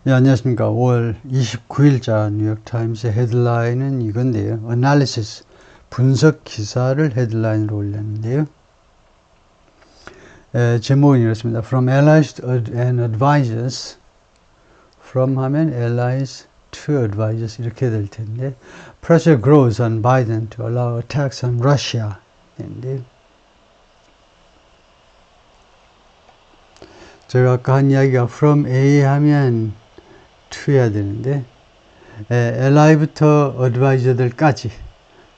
네, 안녕하십니까. 5월 29일자 뉴욕타임스 헤드라인은 이건데요. Analysis, 분석 기사를 헤드라인으로 올렸는데요. 제목은 이렇습니다. From allies and advisors. From 하면 allies to advisors 이렇게 될 텐데 Pressure grows on Biden to allow attacks on Russia. 인데 제가 아까 한 이야기가 from A 하면 to 해야 되는데 ally부터 advisor들까지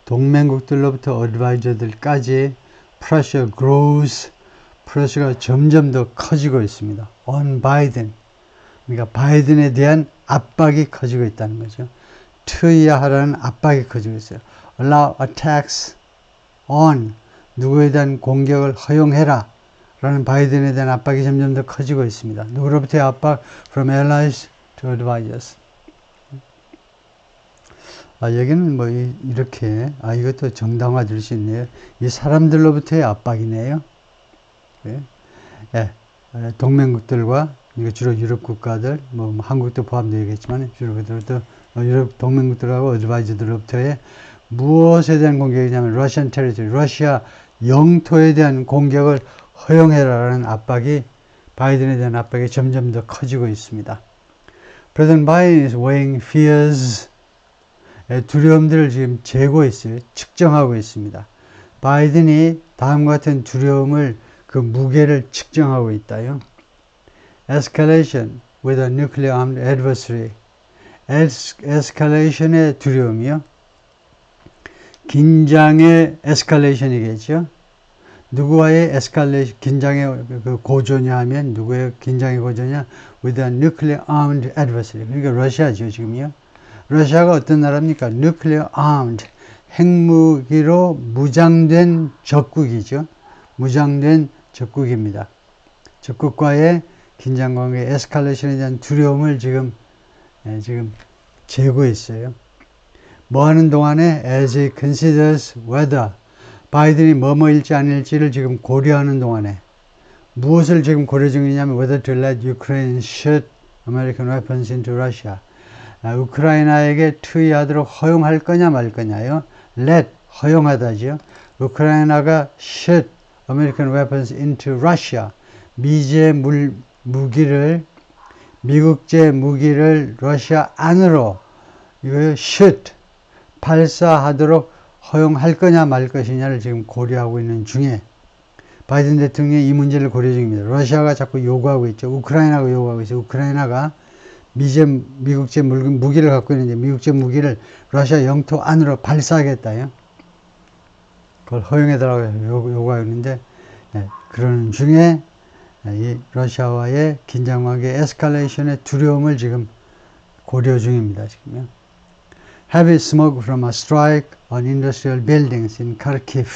동맹국들로부터 advisor들까지 pressure grows pressure가 점점 더 커지고 있습니다. on Biden 그러니까 바이든에 대한 압박이 커지고 있다는 거죠. to야 하라는 압박이 커지고 있어요. allow attacks on 누구에 대한 공격을 허용해라 라는 바이든에 대한 압박이 점점 더 커지고 있습니다. 누구로부터의 압박? From allies to advisors. 여기는 뭐 이렇게 이것도 정당화될 수 있네요. 이 사람들로부터의 압박이네요. 네. 동맹국들과 이거 주로 유럽 국가들, 뭐 한국도 포함되겠지만 주로 그들부터 유럽 동맹국들하고 어드바이저들로부터의 무엇에 대한 공격이냐면 러시안 테리토리, 러시아 영토에 대한 공격을 허용해라라는 압박이 바이든에 대한 압박이 점점 더 커지고 있습니다. President Biden is weighing fears. 두려움들을 지금 재고 있어요. 측정하고 있습니다. 바이든이 다음과 같은 두려움을 그 무게를 측정하고 있다요. Escalation with a nuclear armed adversary. Escalation의 두려움이요. 긴장의 escalation이겠죠. 누구와의 escalation, 긴장의 그 고조냐 하면 누구의 긴장의 고조냐? With a nuclear armed adversary. 그러니까 러시아죠, 지금요. 러시아가 어떤 나라입니까? Nuclear armed. 핵무기로 무장된 적국이죠. 무장된 적국입니다. 적국과의 긴장관계, 에스컬레이션에 대한 두려움을 지금 재고 있어요. 뭐 하는 동안에 as he considers whether 바이든이 뭐뭐일지 아닐지를 지금 고려하는 동안에 무엇을 지금 고려 중이냐면 whether to let Ukraine shoot American weapons into Russia. 우크라이나에게 투여하도록 허용할 거냐 말 거냐요. let 허용하다죠. 우크라이나가 shoot American weapons into Russia. 미국제 무기를 러시아 안으로 이거 shoot 발사하도록 허용할 거냐 말 것이냐를 지금 고려하고 있는 중에 바이든 대통령이 이 문제를 고려 중입니다. 러시아가 자꾸 요구하고 있죠. 우크라이나가 요구하고 있어요. 우크라이나가 미국제 무기를 갖고 있는데 미국제 무기를 러시아 영토 안으로 발사하겠다요. 그걸 허용해달라고 요구하고 있는데 그러는 중에 이 러시아와의 긴장관계 에스컬레이션의 두려움을 지금 고려 중입니다. 지금요. Heavy smoke from a strike on industrial buildings in Kharkiv.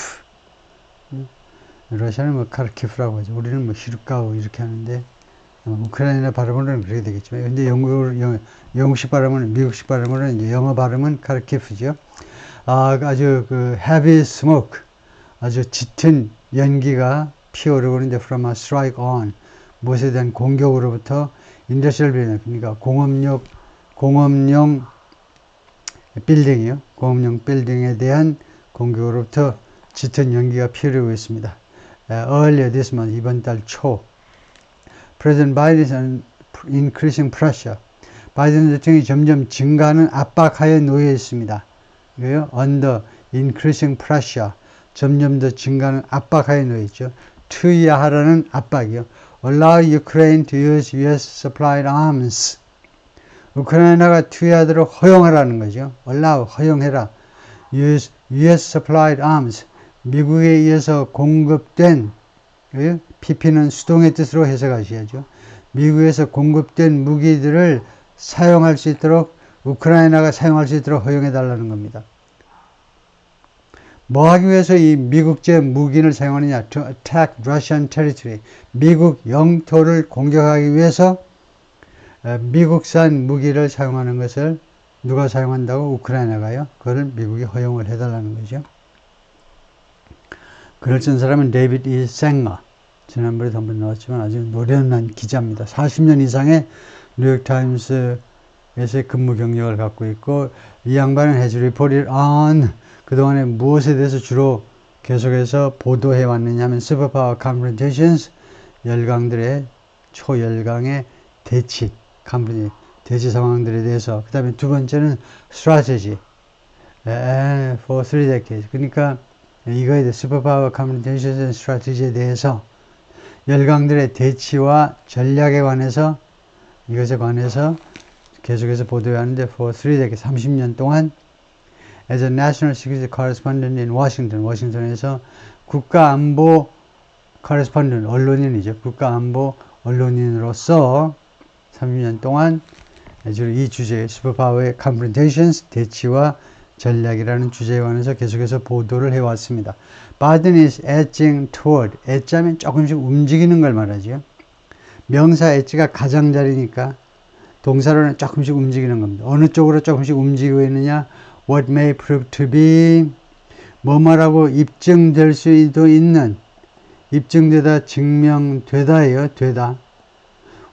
러시아는 뭐 카르키프라고 하죠. 우리는 뭐 히르카우 이렇게 하는데 우크라이나 발음으로는 그렇게 되겠지만 근데 영국식 발음은 미국식 발음으로는 이제 영어 발음은 카르키프죠. 아주 그 heavy smoke 아주 짙은 연기가 피어오르고 있는데 from a strike on 무엇에 대한 공격으로부터 industrial building 그러니까 공업용 빌딩이요. 공업용 빌딩에 대한 공격으로부터 짙은 연기가 피어오르고 있습니다. Earlier this month, 이번 달 초, President Biden is increasing pressure. 바이든 대통령이 점점 증가하는 압박하에 놓여 있습니다. 이거요. Under increasing pressure. 점점 더 증가하는 압박하에 놓여 있죠. 투여야 하라는 압박이요. Allow Ukraine to use US supplied arms. 우크라이나가 투여하도록 허용하라는 거죠. allow, 허용해라. US supplied arms. 미국에 의해서 공급된, PP는 수동의 뜻으로 해석하셔야죠. 미국에서 공급된 무기들을 사용할 수 있도록, 우크라이나가 사용할 수 있도록 허용해달라는 겁니다. 뭐 하기 위해서 이 미국제 무기를 사용하느냐? To attack Russian territory. 미국 영토를 공격하기 위해서 미국산 무기를 사용하는 것을 누가 사용한다고? 우크라이나가요. 그걸 미국이 허용을 해달라는 거죠. 글을 쓴 사람은 데이비드 E. 생거. 지난번에도 한번 나왔지만 아주 노련한 기자입니다. 40년 이상의 뉴욕타임스에서 근무 경력을 갖고 있고, 이 양반은 has reported on, 그동안에 무엇에 대해서 주로 계속해서 보도해 왔느냐 하면 superpower confrontations, 열강들의 초열강의 대치, 대치 상황들에 대해서. 그 다음에 두 번째는 strategy for 3 decades. 그러니까 이거에 대해 superpower confrontations and strategy에 대해서 열강들의 대치와 전략에 관해서, 이것에 관해서 계속해서 보도해 왔는데 for 3 decades, 30년 동안 as a national security correspondent in Washington, 워싱턴에서 국가안보 correspondent, 언론인이죠. 국가안보 언론인으로서 30년 동안 주로 이 주제, 슈퍼파워의 confrontations, 대치와 전략이라는 주제에 관해서 계속해서 보도를 해왔습니다. Biden is edging toward, edge하면 조금씩 움직이는 걸 말하죠. 명사 edge가 가장자리니까 동사로는 조금씩 움직이는 겁니다. 어느 쪽으로 조금씩 움직이고 있느냐? What may prove to be, 뭐뭐라고 입증될 수도 있는, 입증되다, 증명되다예요. 되다.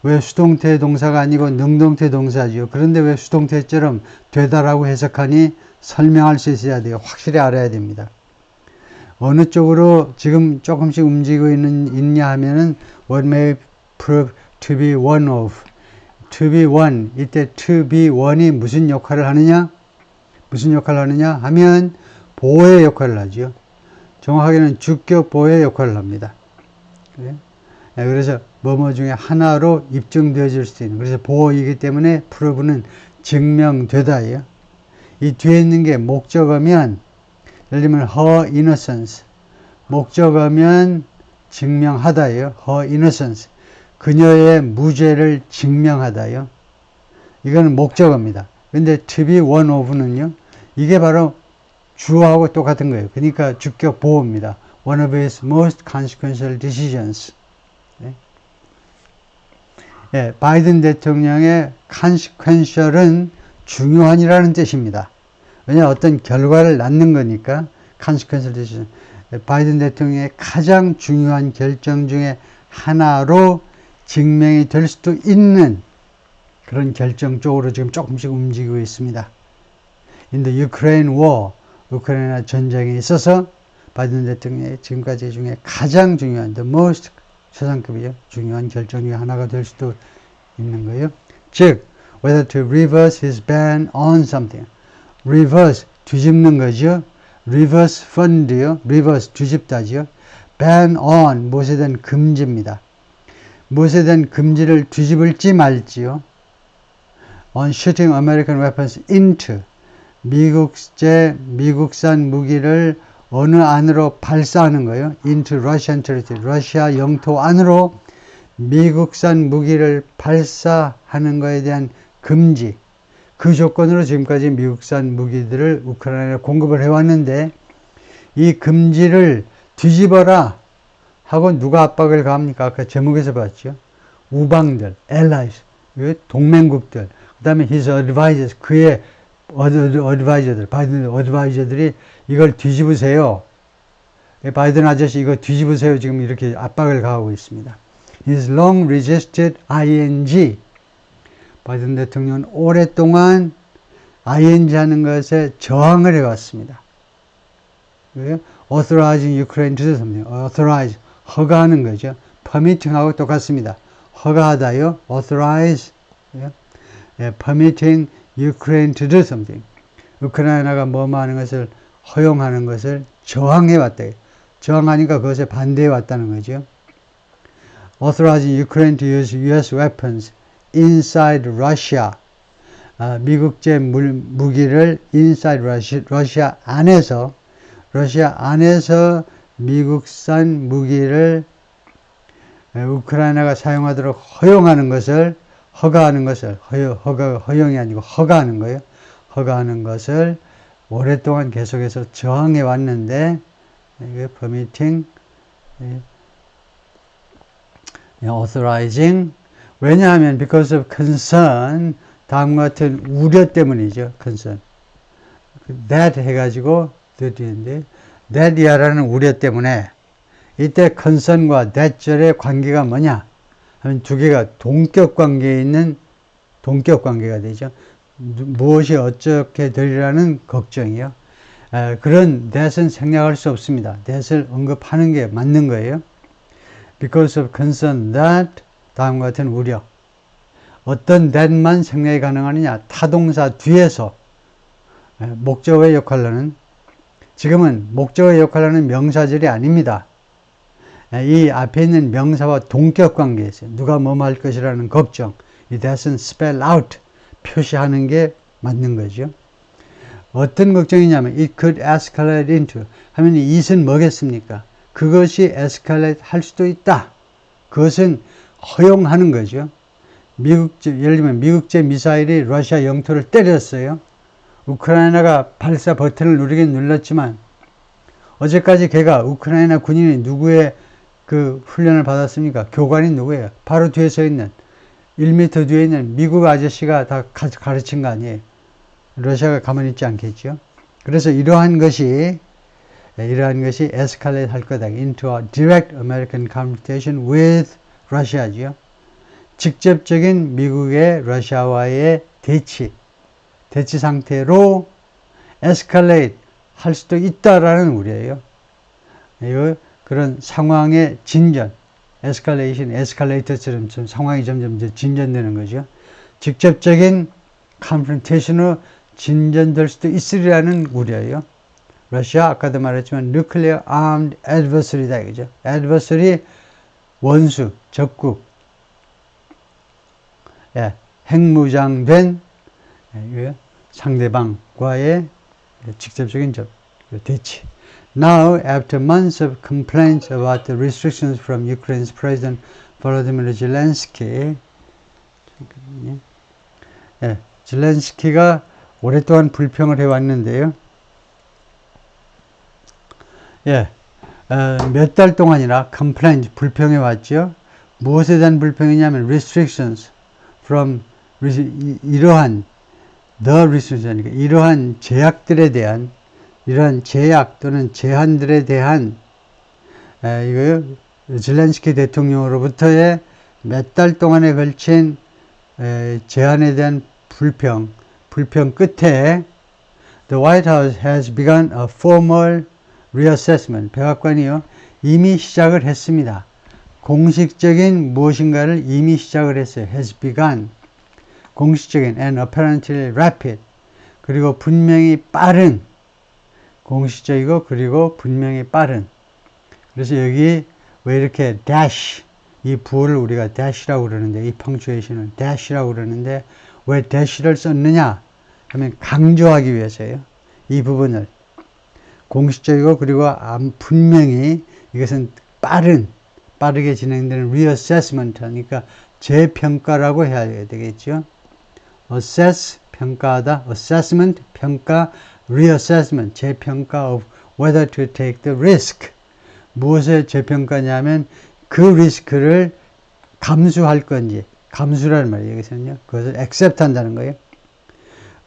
왜 수동태 동사가 아니고 능동태 동사죠. 그런데 왜 수동태처럼 되다라고 해석하니? 설명할 수 있어야 돼요. 확실히 알아야 됩니다. 어느 쪽으로 지금 조금씩 움직이고 있냐 하면은 what may prove to be one of, to be one, 이때 to be one이 무슨 역할을 하느냐? 무슨 역할을 하느냐 하면 보호의 역할을 하죠. 정확하게는 주격 보호의 역할을 합니다. 그래서 뭐뭐 중에 하나로 입증되어질 수 있는, 그래서 보호이기 때문에 prove는 증명되다예요. 이 뒤에 있는 게 목적어면, 예를 들면 her innocence, 목적어면 증명하다예요. her innocence, 그녀의 무죄를 증명하다요. 이거는 목적어입니다. 근데 to be one of는요, 이게 바로 주어하고 똑같은 거예요. 그러니까 주격 보호입니다. One of his most consequential decisions. 예, 바이든 대통령의 consequential은 중요한이라는 뜻입니다. 왜냐, 어떤 결과를 낳는 거니까 consequential decision. 바이든 대통령의 가장 중요한 결정 중에 하나로 증명이 될 수도 있는 그런 결정 쪽으로 지금 조금씩 움직이고 있습니다. In the Ukraine war, 우크라이나 전쟁에 있어서 바이든 대통령의 지금까지 중에 가장 중요한, the most 최상급이죠. 중요한 결정 중에 하나가 될 수도 있는 거예요. 즉, whether to reverse his ban on something. reverse, 뒤집는 거죠. reverse fund요. reverse, 뒤집다죠. ban on, 무엇에 대한 금지입니다. 무엇에 대한 금지를 뒤집을지 말지요. on shooting American weapons into, 미국산 무기를 어느 안으로 발사하는 거예요. into Russian territory, 러시아 영토 안으로 미국산 무기를 발사하는 것에 대한 금지. 그 조건으로 지금까지 미국산 무기들을 우크라이나에 공급을 해왔는데, 이 금지를 뒤집어라 하고 누가 압박을 가합니까? 아까 제목에서 봤죠. 우방들, allies, 동맹국들, 그 다음에 his advisors, 그의 어드바이저들, 바이든 어드바이저들이 이걸 뒤집으세요. 바이든 아저씨 이거 뒤집으세요. 지금 이렇게 압박을 가하고 있습니다. He's long resisted ING. 바이든 대통령은 오랫동안 ING 하는 것에 저항을 해왔습니다. Authorizing Ukraine to do something. Authorize, 허가하는 거죠. permitting하고 똑같습니다. 허가하다요. Authorize, permitting Ukraine to do something. 우크라이나가 뭐뭐 하는 것을 허용하는 것을 저항해 왔다. 저항하니까 그것에 반대해 왔다는 거죠. Authorizing Ukraine to use US weapons inside Russia. 미국제 무기를 inside Russia 안에서, 러시아 안에서 미국산 무기를 우크라이나가 사용하도록 허용하는 것을, 허가하는 것을, 허용이 아니고 허가하는 거예요. 허가하는 것을 오랫동안 계속해서 저항해 왔는데, 이게 permitting, authorizing. 왜냐하면 because of concern, 다음과 같은 우려 때문이죠. concern. that 해가지고 그 뒤인데, that이라는 우려 때문에, 이때 concern과 that 절의 관계가 뭐냐 하면 두 개가 동격 관계에 있는 동격 관계가 되죠. 무엇이 어떻게 되리라는 걱정이요. 그런 that은 생략할 수 없습니다. that을 언급하는 게 맞는 거예요. Because of concern that, 다음과 같은 우려. 어떤 that만 생략이 가능하느냐? 타동사 뒤에서 목적어의 역할을 하는, 지금은 목적어의 역할을 하는 명사절이 아닙니다. 이 앞에 있는 명사와 동격 관계에 있어요. 누가 뭐뭐 할 것이라는 걱정. 이 that은 spell out, 표시하는 게 맞는 거죠. 어떤 걱정이냐면 it could escalate into 하면 이 it은 뭐겠습니까? 그것이 escalate 할 수도 있다. 그것은 허용하는 거죠. 예를 들면 미국제 미사일이 러시아 영토를 때렸어요. 우크라이나가 발사 버튼을 누르긴 눌렀지만 어제까지 걔가 우크라이나 군인이 누구의 그 훈련을 받았습니까? 교관이 누구예요? 바로 뒤에 서 있는 1m 뒤에 있는 미국 아저씨가 다 가르친 거 아니에요. 러시아가 가만히 있지 않겠죠. 그래서 이러한 것이 escalate 할 거다. into a direct American confrontation with Russia죠. 직접적인 미국의 러시아와의 대치 상태로 escalate 할 수도 있다라는 우려예요. 그런 상황의 진전, escalation, escalator처럼 좀 상황이 점점 진전되는 거죠. 직접적인 confrontation으로 진전될 수도 있으리라는 우려예요. 러시아 아까도 말했지만 nuclear armed adversary다 이거죠. adversary 원수, 적국, 핵무장된 상대방과의 직접적인 대치. Now, after months of complaints about the restrictions from Ukraine's President Volodymyr Zelensky, 젤렌스키가 오랫동안 불평을 해왔는데요. 몇 달 동안이나 complaint, 불평해왔죠. 무엇에 대한 불평이냐면 restrictions from, 이러한 the restrictions, 이러한 제약들에 대한, 이러한 제약 또는 제한들에 대한 젤렌스키 대통령으로부터의 몇 달 동안에 걸친 제한에 대한 불평 끝에 The White House has begun a formal reassessment. 백악관이요 이미 시작을 했습니다. 공식적인 무엇인가를 이미 시작을 했어요. has begun. 공식적인 and apparently rapid. 그리고 분명히 빠른. 공식적이고 그리고 분명히 빠른. 그래서 여기 왜 이렇게 dash, 이 부호를 우리가 dash라고 그러는데, 이 펑츄에이션을 dash라고 그러는데 왜 dash를 썼느냐 하면 강조하기 위해서예요. 이 부분을 공식적이고 그리고 분명히 이것은 빠르게 진행되는 reassessment, 그러니까 재평가라고 해야 되겠죠. assess, 평가하다, assessment, 평가, reassessment, 재평가 of whether to take the risk. 무엇의 재평가냐면 그 리스크를 감수할 건지, 감수라는 말이에요. 여기서는요. 그것을 accept 한다는 거예요.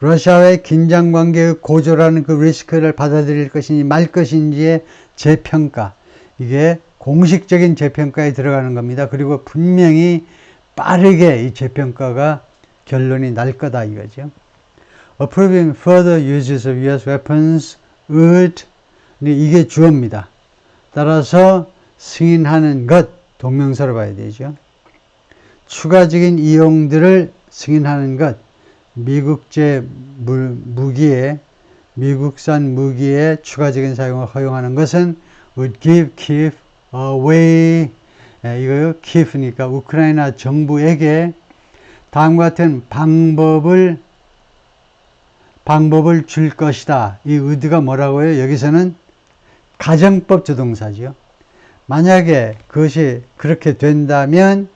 러시아와의 긴장관계의 고조라는 그 리스크를 받아들일 것인지 말 것인지의 재평가. 이게 공식적인 재평가에 들어가는 겁니다. 그리고 분명히 빠르게 이 재평가가 결론이 날 거다 이거죠. Approving further uses of U.S. weapons would, 이게 주어입니다. 따라서 승인하는 것, 동명사로 봐야 되죠. 추가적인 이용들을 승인하는 것, 미국제 무기에, 미국산 무기의 추가적인 사용을 허용하는 것은 would give Kiev away. 이거요, Kiev니까 우크라이나 정부에게 다음과 같은 방법을 줄 것이다. 이 would가 뭐라고요? 여기서는 가정법 조동사지요. 만약에 그것이 그렇게 된다면,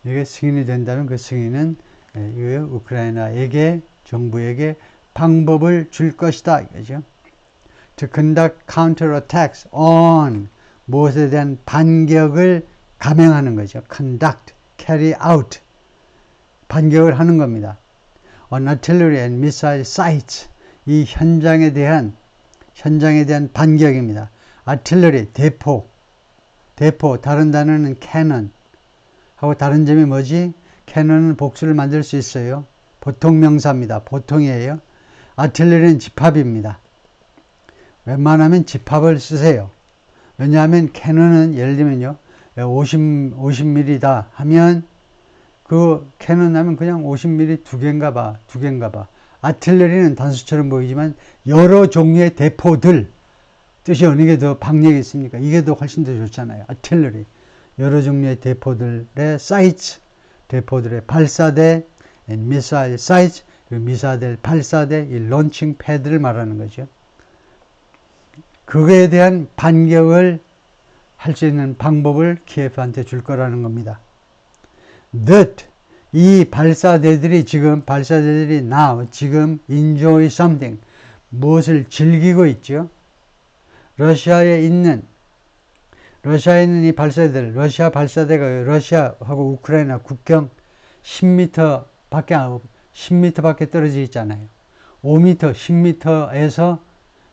이게 승인이 된다면 그 승인은 우크라이나에게, 정부에게 방법을 줄 것이다. 이거죠. To conduct counterattacks on, 무엇에 대한 반격을 감행하는 거죠. Conduct, carry out, 반격을 하는 겁니다. On artillery and missile sites, 이 현장에 대한 반격입니다. artillery, 대포, 다른 단어는 cannon 하고 다른 점이 뭐지? 캐논은 복수를 만들 수 있어요. 보통 명사입니다. 보통이에요. 아틀레리는 집합입니다. 웬만하면 집합을 쓰세요. 왜냐하면 캐논은 예를 들면요, 50mm다 하면 그 캐논 하면 그냥 50mm 두 개인가 봐. 아틀레리는 단수처럼 보이지만 여러 종류의 대포들, 뜻이 어느 게 더 박력이 있습니까? 이게 더 훨씬 더 좋잖아요. 아틀레리. 여러 종류의 대포들의 사이트, 대포들의 발사대, 미사일 사이트, 미사일 발사대, 이 론칭 패드를 말하는 거죠. 그거에 대한 반격을 할 수 있는 방법을 키예프한테 줄 거라는 겁니다. That 이 발사대들이 지금 now 지금 enjoy something 무엇을 즐기고 있죠? 러시아에 있는 이 발사대들, 러시아 발사대가 러시아하고 우크라이나 국경 10m 밖에 떨어져 있잖아요. 5m, 10m에서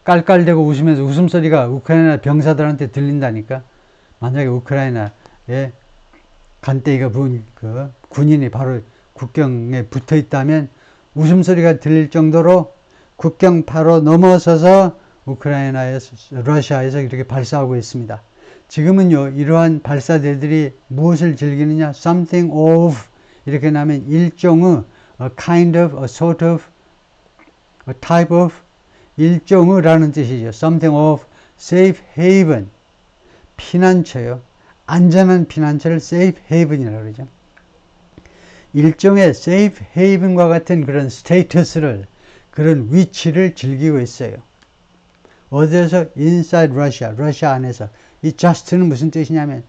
깔깔대고 웃으면서 웃음소리가 우크라이나 병사들한테 들린다니까. 만약에 우크라이나에 간대기가 부은 그 군인이 바로 국경에 붙어 있다면 웃음소리가 들릴 정도로 국경 바로 넘어서서 러시아에서 이렇게 발사하고 있습니다. 지금은요, 이러한 발사대들이 무엇을 즐기느냐? Something of, 이렇게 나면 일종의, a kind of, a sort of, a type of, 일종의라는 뜻이죠. Something of safe haven, 피난처요. 안전한 피난처를 safe haven이라고 그러죠. 일종의 safe haven과 같은 그런 스테이터스를, 그런 위치를 즐기고 있어요. 어디에서? inside Russia, 러시아 안에서. 이 just는 무슨 뜻이냐면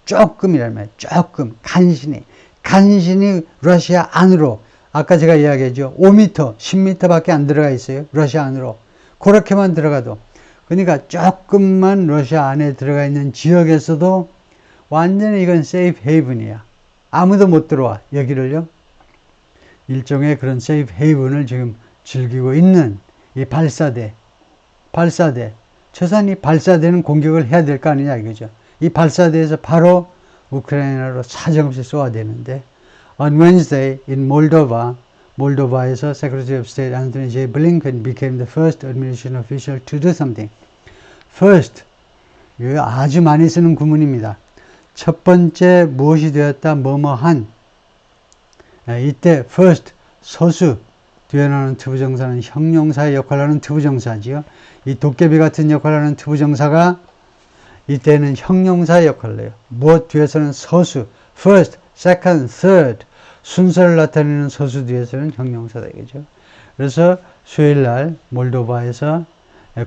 조금이라는 말이에요. 조금, 간신히 러시아 안으로. 아까 제가 이야기했죠. 5m, 10m 밖에 안 들어가 있어요. 러시아 안으로. 그렇게만 들어가도. 그러니까 조금만 러시아 안에 들어가 있는 지역에서도 완전히 이건 safe haven이야. 아무도 못 들어와, 여기를요. 일종의 그런 safe haven을 지금 즐기고 있는 이 발사대. 최소한 이 발사대는 공격을 해야 될 거 아니냐 이거죠. 이 발사대에서 바로 우크라이나로 사정없이 쏘아야 되는데, on Wednesday in 몰도바에서 Secretary of State Anthony J. Blinken became the first administration official to do something. First, 이거 아주 많이 쓰는 구문입니다. 첫 번째 무엇이 되었다, 뭐뭐한. 이때 first, 서수, 뒤에 나오는 투부정사는 형용사의 역할을 하는 투부정사지요. 이 도깨비 같은 역할을 하는 투부정사가 이때는 형용사의 역할을 해요. 무엇 뒤에서는 서수, first, second, third, 순서를 나타내는 서수 뒤에서는 형용사다 이거죠. 그래서 수요일날 몰도바에서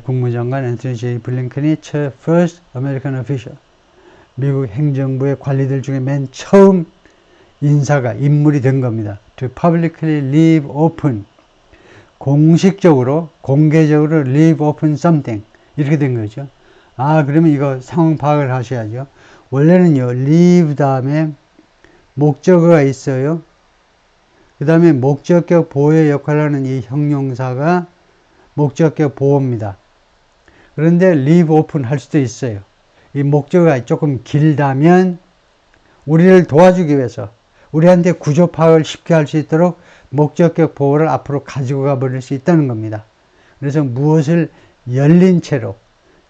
국무장관 앤토니 제이 블링컨이 first American official, 미국 행정부의 관리들 중에 맨 처음 인물이 된 겁니다. To publicly leave open, 공식적으로, 공개적으로 leave open something, 이렇게 된 거죠. 그러면 이거 상황 파악을 하셔야죠. 원래는요, leave 다음에 목적어가 있어요. 그 다음에 목적격 보호의 역할을 하는 이 형용사가 목적격 보호입니다. 그런데 leave open 할 수도 있어요. 이 목적어가 조금 길다면 우리를 도와주기 위해서, 우리한테 구조 파악을 쉽게 할 수 있도록 목적격 보호를 앞으로 가지고 가버릴 수 있다는 겁니다. 그래서 무엇을 열린 채로,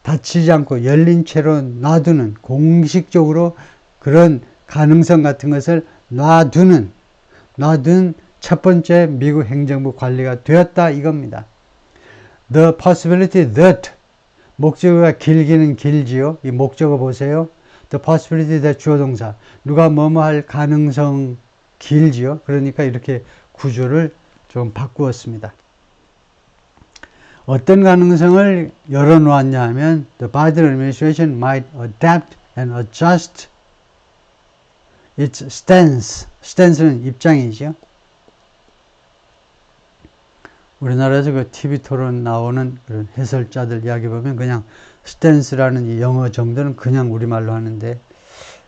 닫히지 않고 열린 채로 놔두는, 공식적으로 그런 가능성 같은 것을 놔둔 첫 번째 미국 행정부 관리가 되었다 이겁니다. The possibility that, 목적어가 길기는 길지요. 이 목적어 보세요. The possibility that 주어 동사, 누가 뭐뭐 할 가능성 길지요. 그러니까 이렇게 구조를 좀 바꾸었습니다. 어떤 가능성을 열어놓았냐 하면 The Biden administration might adapt and adjust its stance. stance는 입장이죠. 우리나라에서 그 TV 토론 나오는 그런 해설자들 이야기 보면 그냥 stance라는 이 영어 정도는 그냥 우리말로 하는데,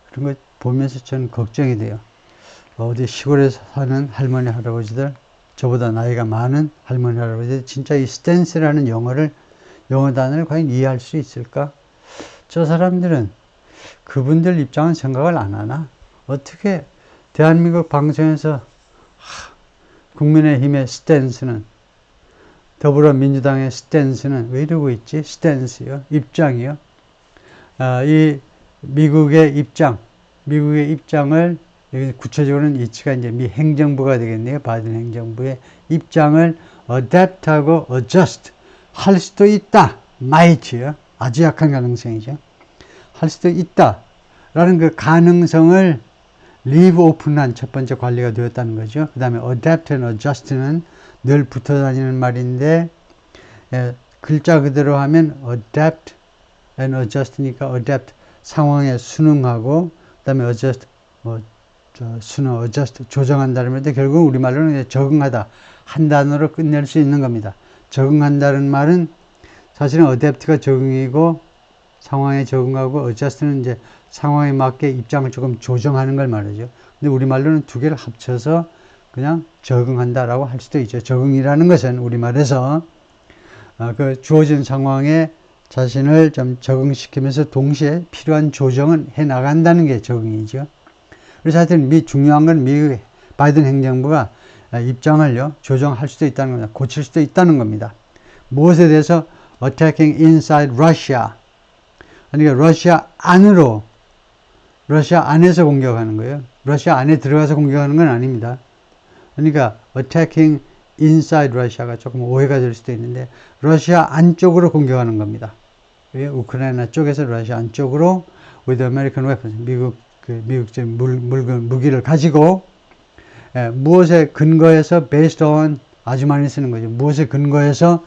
그런 거 보면서 저는 걱정이 돼요. 어디 시골에서 사는 할머니 할아버지들, 저보다 나이가 많은 할머니 할아버지들 진짜 이 stance라는 영어 단어를 과연 이해할 수 있을까? 저 사람들은 그분들 입장은 생각을 안 하나? 어떻게 대한민국 방송에서 국민의힘의 스탠스는, 더불어민주당의 스탠스는 왜 이러고 있지? 스탠스요, 입장이요. 이 미국의 입장을, 여기 구체적으로는 이치가 이제 미 행정부가 되겠네요. 바이든 행정부의 입장을 adapt하고 adjust 할 수도 있다. might요. 아주 약한 가능성이죠. 할 수도 있다. 라는 그 가능성을 leave open한 첫 번째 관리가 되었다는 거죠. 그 다음에 adapt and adjust는 늘 붙어 다니는 말인데, 글자 그대로 하면 adapt and adjust니까 adapt 상황에 순응하고, 그 다음에 adjust adjust 조정한다는 말인데, 결국 우리말로는 적응하다 한 단어로 끝낼 수 있는 겁니다. 적응한다는 말은 사실은 adapt가 적응이고 상황에 적응하고, adjust는 이제 상황에 맞게 입장을 조금 조정하는 걸 말이죠. 근데 우리말로는 두 개를 합쳐서 그냥 적응한다라고 할 수도 있죠. 적응이라는 것은 우리말에서 그 주어진 상황에 자신을 좀 적응시키면서 동시에 필요한 조정은 해 나간다는 게 적응이죠. 그래서 하여튼 중요한 건 미국 바이든 행정부가 입장을요, 조정할 수도 있다는 겁니다. 고칠 수도 있다는 겁니다. 무엇에 대해서? attacking inside Russia. 그러니까 러시아 안에서 공격하는 거예요. 러시아 안에 들어가서 공격하는 건 아닙니다. 그러니까 attacking inside Russia가 조금 오해가 될 수도 있는데, 러시아 안쪽으로 공격하는 겁니다. 우크라이나 쪽에서 러시아 안쪽으로 with American weapons, 미국적 무기를 가지고, 무엇에 근거해서 based on 아주 많이 쓰는 거죠. 무엇에 근거해서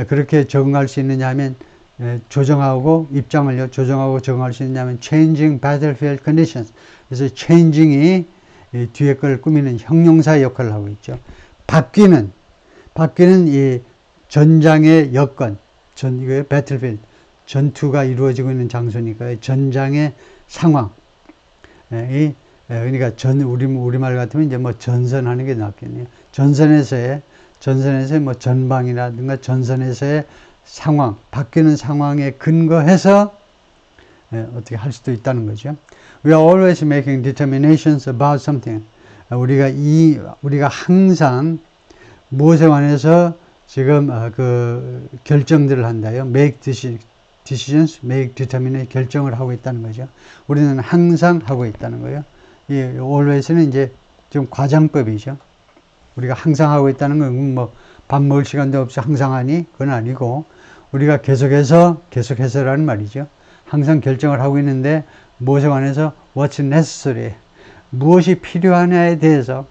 그렇게 적응할 수 있느냐 하면, 조정하고 입장을요, 조정하고 적응할 수 있냐면 changing battlefield conditions. 그래서 changing이 뒤에 걸 꾸미는 형용사의 역할을 하고 있죠. 바뀌는 이 전장의 여건, 이거 battlefield, 전투가 이루어지고 있는 장소니까 전장의 상황. 그러니까 우리말 같으면 이제 뭐 전선하는 게 낫겠네요. 전선에서의 뭐 전방이라든가 전선에서의 상황, 바뀌는 상황에 근거해서 어떻게 할 수도 있다는 거죠. We are always making determinations about something. 우리가 항상 무엇에 관해서 지금 그 결정들을 한다요. make decisions, make determination, 결정을 하고 있다는 거죠. 우리는 항상 하고 있다는 거예요. 이 always는 이제 좀 과장법이죠. 우리가 항상 하고 있다는 건 뭐 밥 먹을 시간도 없이 항상 하니? 그건 아니고, 우리가 계속해서라는 말이죠. 항상 결정을 하고 있는데, 무엇에 관해서 what's necessary, 무엇이 필요하냐에 대해서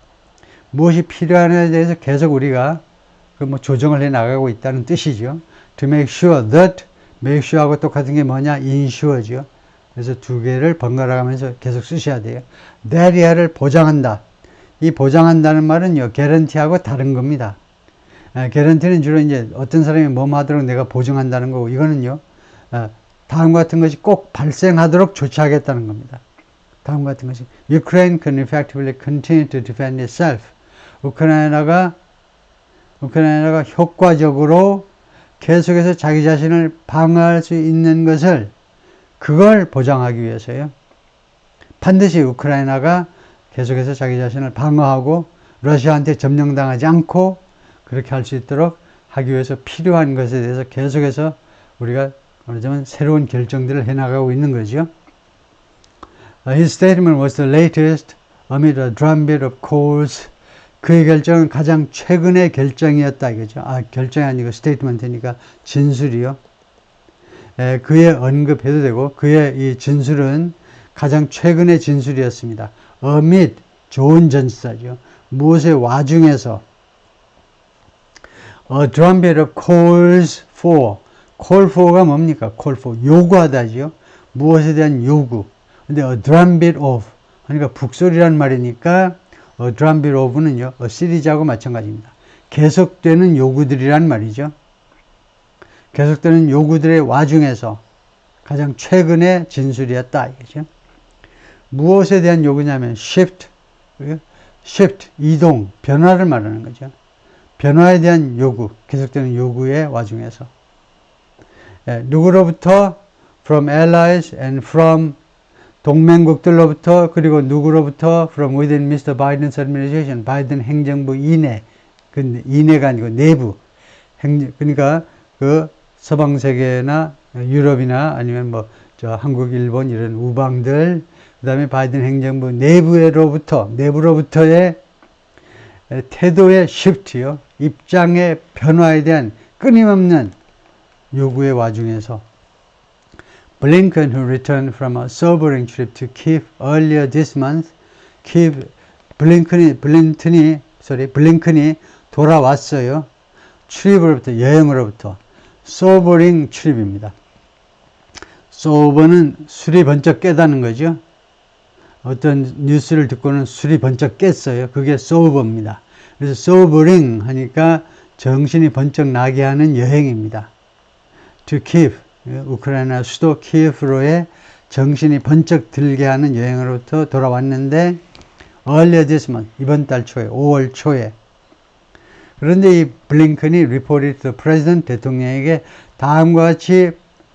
계속 우리가 뭐 조정을 해 나가고 있다는 뜻이죠. To make sure that, make sure하고 똑같은 게 뭐냐? ensure죠. 그래서 두 개를 번갈아 가면서 계속 쓰셔야 돼요. that이야를 보장한다. 이 보장한다는 말은요, guarantee하고 다른 겁니다. guarantee는 주로 이제 어떤 사람이 뭐뭐 하도록 내가 보증한다는 거고, 이거는요, 다음과 같은 것이 꼭 발생하도록 조치하겠다는 겁니다. 다음과 같은 것이, Ukraine can effectively continue to defend itself. 우크라이나가 효과적으로 계속해서 자기 자신을 방어할 수 있는 것을, 그걸 보장하기 위해서요. 반드시 우크라이나가 계속해서 자기 자신을 방어하고 러시아한테 점령당하지 않고 그렇게 할 수 있도록 하기 위해서 필요한 것에 대해서 계속해서 우리가 말하자면 새로운 결정들을 해나가고 있는 거죠. His statement was the latest amid a drumbeat of calls. 그의 결정은 가장 최근의 결정이었다 이거죠. 결정이 아니고 스테이트먼트니까 진술이요. 그의 언급해도 되고, 그의 이 진술은 가장 최근의 진술이었습니다. amid, 좋은 전치사죠. 무엇의 와중에서. A drumbeat of calls for. call for가 뭡니까? call for, 요구하다죠. 무엇에 대한 요구. 근데 a drumbeat of, 그러니까 북소리란 말이니까 a drumbeat of는요, a 시리즈하고 마찬가지입니다. 계속되는 요구들이란 말이죠. 계속되는 요구들의 와중에서 가장 최근의 진술이었다 이거죠. 무엇에 대한 요구냐면 shift, 이동, 변화를 말하는 거죠. 변화에 대한 요구, 계속되는 요구의 와중에서. 누구로부터? From allies and from 동맹국들로부터 그리고 누구로부터 from within Mr. Biden's administration 바이든 행정부 이내 그 이내가 아니고 내부 그러니까 그 서방 세계나 유럽이나 아니면 뭐 저 한국, 일본 이런 우방들 그다음에 바이든 행정부 내부로부터의 태도의 시프트요 입장의 변화에 대한 끊임없는 요구의 와중에서 Blinken, who returned from a sobering trip to Kiev earlier this month, 블링컨이 돌아왔어요. 출입으로부터, 여행으로부터. sobering 출입입니다. sober는 술이 번쩍 깨다는 거죠. 어떤 뉴스를 듣고는 술이 번쩍 깼어요. 그게 sober입니다. 그래서 sobering 하니까 정신이 번쩍 나게 하는 여행입니다. to Kiev, 우크라이나 수도 키예프로의 정신이 번쩍 들게 하는 여행으로부터 돌아왔는데 earlier this month, 이번 달 초에 5월 초에 그런데 이 블링컨이 reported to the president 대통령에게 다음과 같이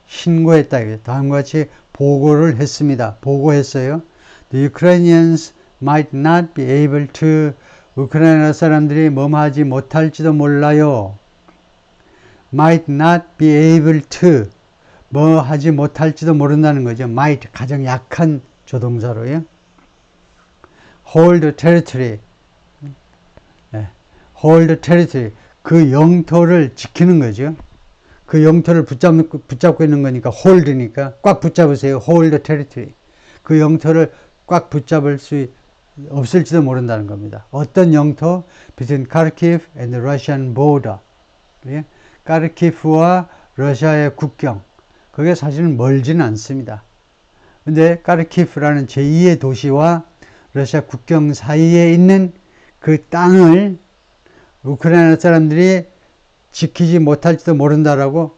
신고했다. 다음과 같이 보고를 했습니다. 보고했어요. The Ukrainians might not be able to 우크라이나 사람들이 뭐하지 못할지도 몰라요. might not be able to 뭐 하지 못할지도 모른다는 거죠. might 가장 약한 조동사로요. hold territory hold territory 그 영토를 지키는 거죠. 그 영토를 붙잡고 있는 거니까 hold니까 꽉 붙잡으세요. hold territory 그 영토를 꽉 붙잡을 수 없을지도 모른다는 겁니다. 어떤 영토? between Kharkiv and the Russian border 카르키프와 러시아의 국경 그게 사실은 멀지는 않습니다. 근데 카르키프라는 제2의 도시와 러시아 국경 사이에 있는 그 땅을 우크라이나 사람들이 지키지 못할지도 모른다라고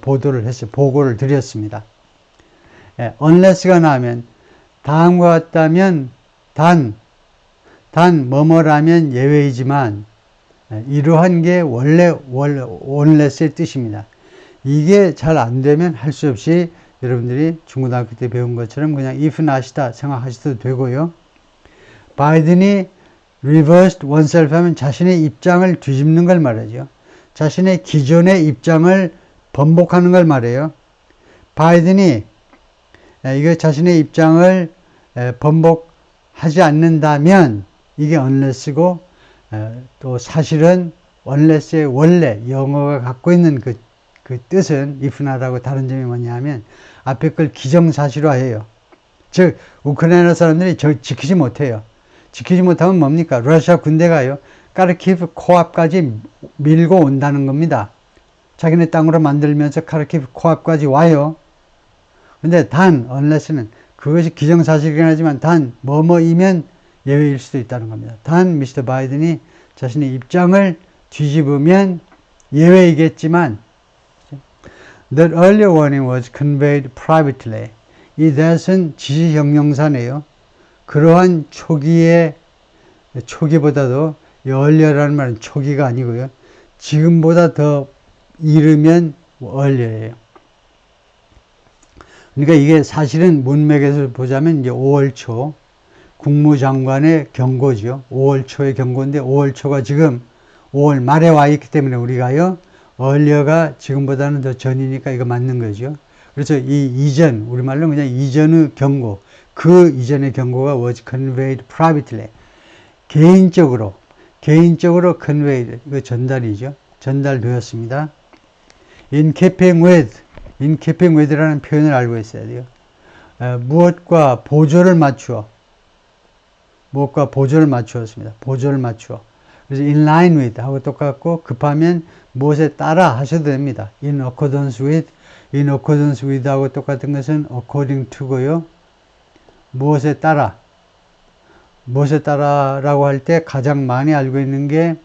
보도를 했어요. 보고를 드렸습니다. unless가 나오면 다음과 같다면 단 뭐뭐라면 예외이지만 이러한 게 원래 unless의 뜻입니다. 이게 잘 안 되면 할 수 없이 여러분들이 중고등학교 때 배운 것처럼 그냥 if not이다 생각하셔도 되고요. 바이든이 reversed oneself 하면 자신의 입장을 뒤집는 걸 말하죠. 자신의 기존의 입장을 번복하는 걸 말해요. 바이든이 이거 자신의 입장을 번복하지 않는다면 이게 unless고 또 사실은 unless의 원래 영어가 갖고 있는 그 뜻은 if not하고 다른 점이 뭐냐 하면 앞에 걸 기정사실화해요. 즉 우크라이나 사람들이 지키지 못해요. 지키지 못하면 뭡니까? 러시아 군대가요 카르키프 코앞까지 밀고 온다는 겁니다. 자기네 땅으로 만들면서 카르키프 코앞까지 와요. 근데 단 unless는 그것이 기정사실이긴 하지만 단 뭐뭐이면 예외일 수도 있다는 겁니다. 단 미스터 바이든이 자신의 입장을 뒤집으면 예외이겠지만 That earlier warning was conveyed privately. 이 that은 지시형용사네요. 그러한 초기보다도 earlier라는 말은 초기가 아니고요. 지금보다 더 이르면 earlier예요. 그러니까 이게 사실은 문맥에서 보자면 이제 5월 초 국무장관의 경고죠. 5월 초의 경고인데 5월 초가 지금 5월 말에 와 있기 때문에 우리가요. earlier가 지금보다는 더 전이니까 이거 맞는 거죠. 그래서 이 이전, 우리말로 그냥 이전의 경고, 그 이전의 경고가 was conveyed privately. 개인적으로 conveyed, 이거 전달이죠. 전달되었습니다. in keeping with라는 표현을 알고 있어야 돼요. 무엇과 보조를 맞추었습니다. 보조를 맞추어. 그래서 in line with 하고 똑같고 급하면 무엇에 따라 하셔도 됩니다. in accordance with 하고 똑같은 것은 according to고요. 무엇에 따라라고 할 때 가장 많이 알고 있는 게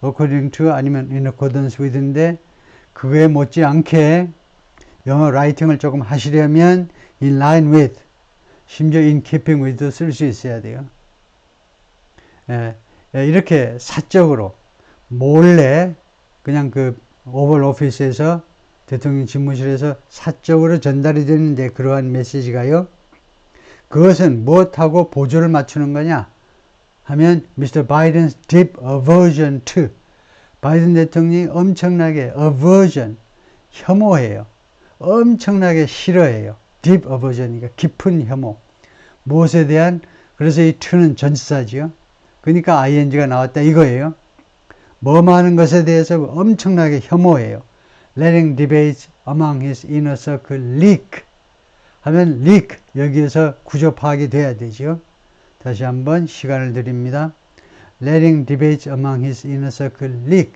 according to 아니면 in accordance with인데 그거에 못지않게 영어 라이팅을 조금 하시려면 in line with 심지어 in keeping with도 쓸 수 있어야 돼요. 이렇게 사적으로 몰래 그냥 그 오벌 오피스에서 대통령 집무실에서 사적으로 전달이 되는데 그러한 메시지가요 그것은 무엇하고 보조를 맞추는 거냐 하면 Mr. Biden's deep aversion to. 바이든 대통령이 엄청나게 aversion, 혐오해요. 엄청나게 싫어해요. deep aversion이니까 깊은 혐오. 무엇에 대한, 그래서 이 to는 전치사지요. 그러니까 ing가 나왔다 이거예요. 뭐뭐 하는 것에 대해서 엄청나게 혐오해요. letting debates among his inner circle leak 하면 leak, 여기에서 구조 파악이 돼야 되죠. 다시 한번 시간을 드립니다. letting debates among his inner circle leak.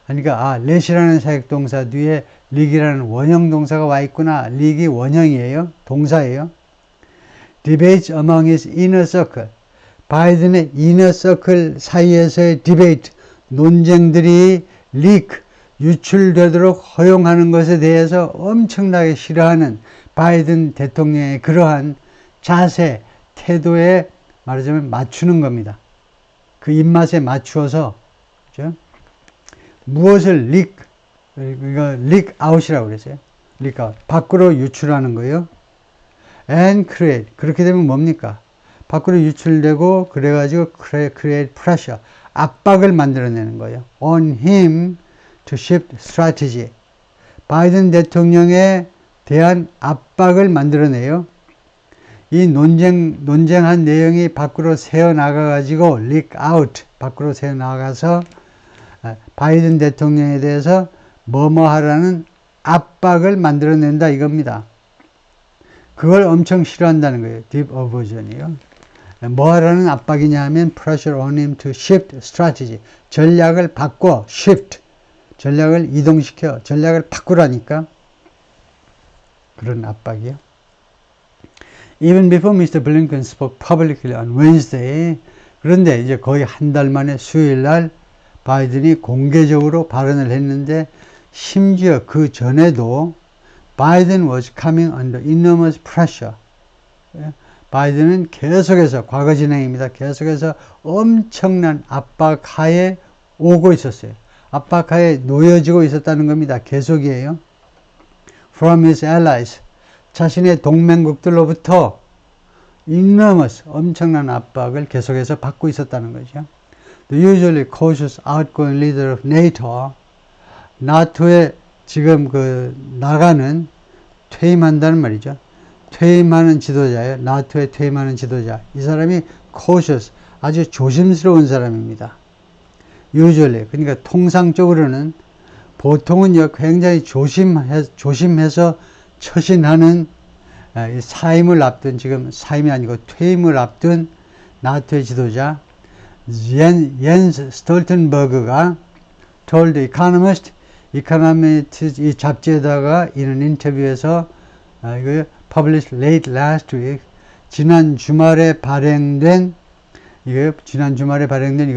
그러니까 let이라는 사역동사 뒤에 leak이라는 원형 동사가 와 있구나. leak이 원형이에요. 동사예요. debates among his inner circle. 바이든의 inner circle 사이에서의 debate, 논쟁들이 leak, 유출되도록 허용하는 것에 대해서 엄청나게 싫어하는 바이든 대통령의 그러한 자세, 태도에 말하자면 맞추는 겁니다. 그 입맛에 맞추어서, 그죠? 무엇을 leak, 이거 leak out이라고 그랬어요. leak out. 밖으로 유출하는 거예요. and create. 그렇게 되면 뭡니까? 밖으로 유출되고, 그래가지고 create pressure. 압박을 만들어내는 거예요. on him to shift strategy. 바이든 대통령에 대한 압박을 만들어내요. 이 논쟁한 내용이 밖으로 새어나가가지고 leak out, 밖으로 새어나가서 바이든 대통령에 대해서 뭐뭐 하라는 압박을 만들어낸다 이겁니다. 그걸 엄청 싫어한다는 거예요. deep aversion이요. 뭐 하라는 압박이냐 하면 pressure on him to shift strategy. 전략을 바꿔, shift. 전략을 이동시켜, 전략을 바꾸라니까. 그런 압박이요. Even before Mr. Blinken spoke publicly on Wednesday. 그런데 이제 거의 한 달 만에 수요일 날 바이든이 공개적으로 발언을 했는데 심지어 그 전에도 Biden was coming under enormous pressure. 바이든은 계속해서, 과거 진행입니다. 계속해서 엄청난 압박하에 오고 있었어요. 압박하에 놓여지고 있었다는 겁니다. 계속이에요. From his allies. 자신의 동맹국들로부터 enormous, 엄청난 압박을 계속해서 받고 있었다는 거죠. The usually cautious outgoing leader of NATO, 나토에 지금 나가는, 퇴임한다는 말이죠. 퇴임하는 지도자예요. 나토에 퇴임하는 지도자. 이 사람이 cautious, 아주 조심스러운 사람입니다. usually, 그러니까 통상적으로는, 보통은 굉장히 조심해서 처신하는 사임을 앞둔, 지금 사임이 아니고 퇴임을 앞둔 나토의 지도자 옌스 스톨텐버그가 told the Economist, 이 잡지에다가 이런 인터뷰에서 이거 published late last week, 지난 주말에 발행된 이거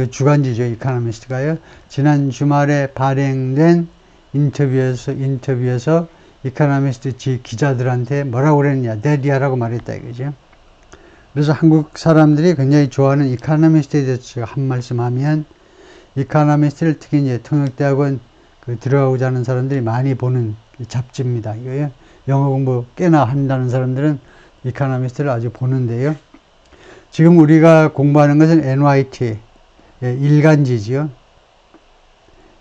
주간지죠. 이카노미스트가요. 지난 주말에 발행된 인터뷰에서 이카노미스트 기자들한테 뭐라고 그랬느냐, 데디하라고 말했다 이거죠. 그래서 한국 사람들이 굉장히 좋아하는 이카노미스트에 대해서 제가 한 말씀 하면, 이카노미스트를 특히 이제 통역대학원 들어가고자 하는 사람들이 많이 보는 잡지입니다. 이거요. 영어 공부 꽤나 한다는 사람들은 이카노미스트를 아주 보는데요. 지금 우리가 공부하는 것은 NYT, 일간지지요.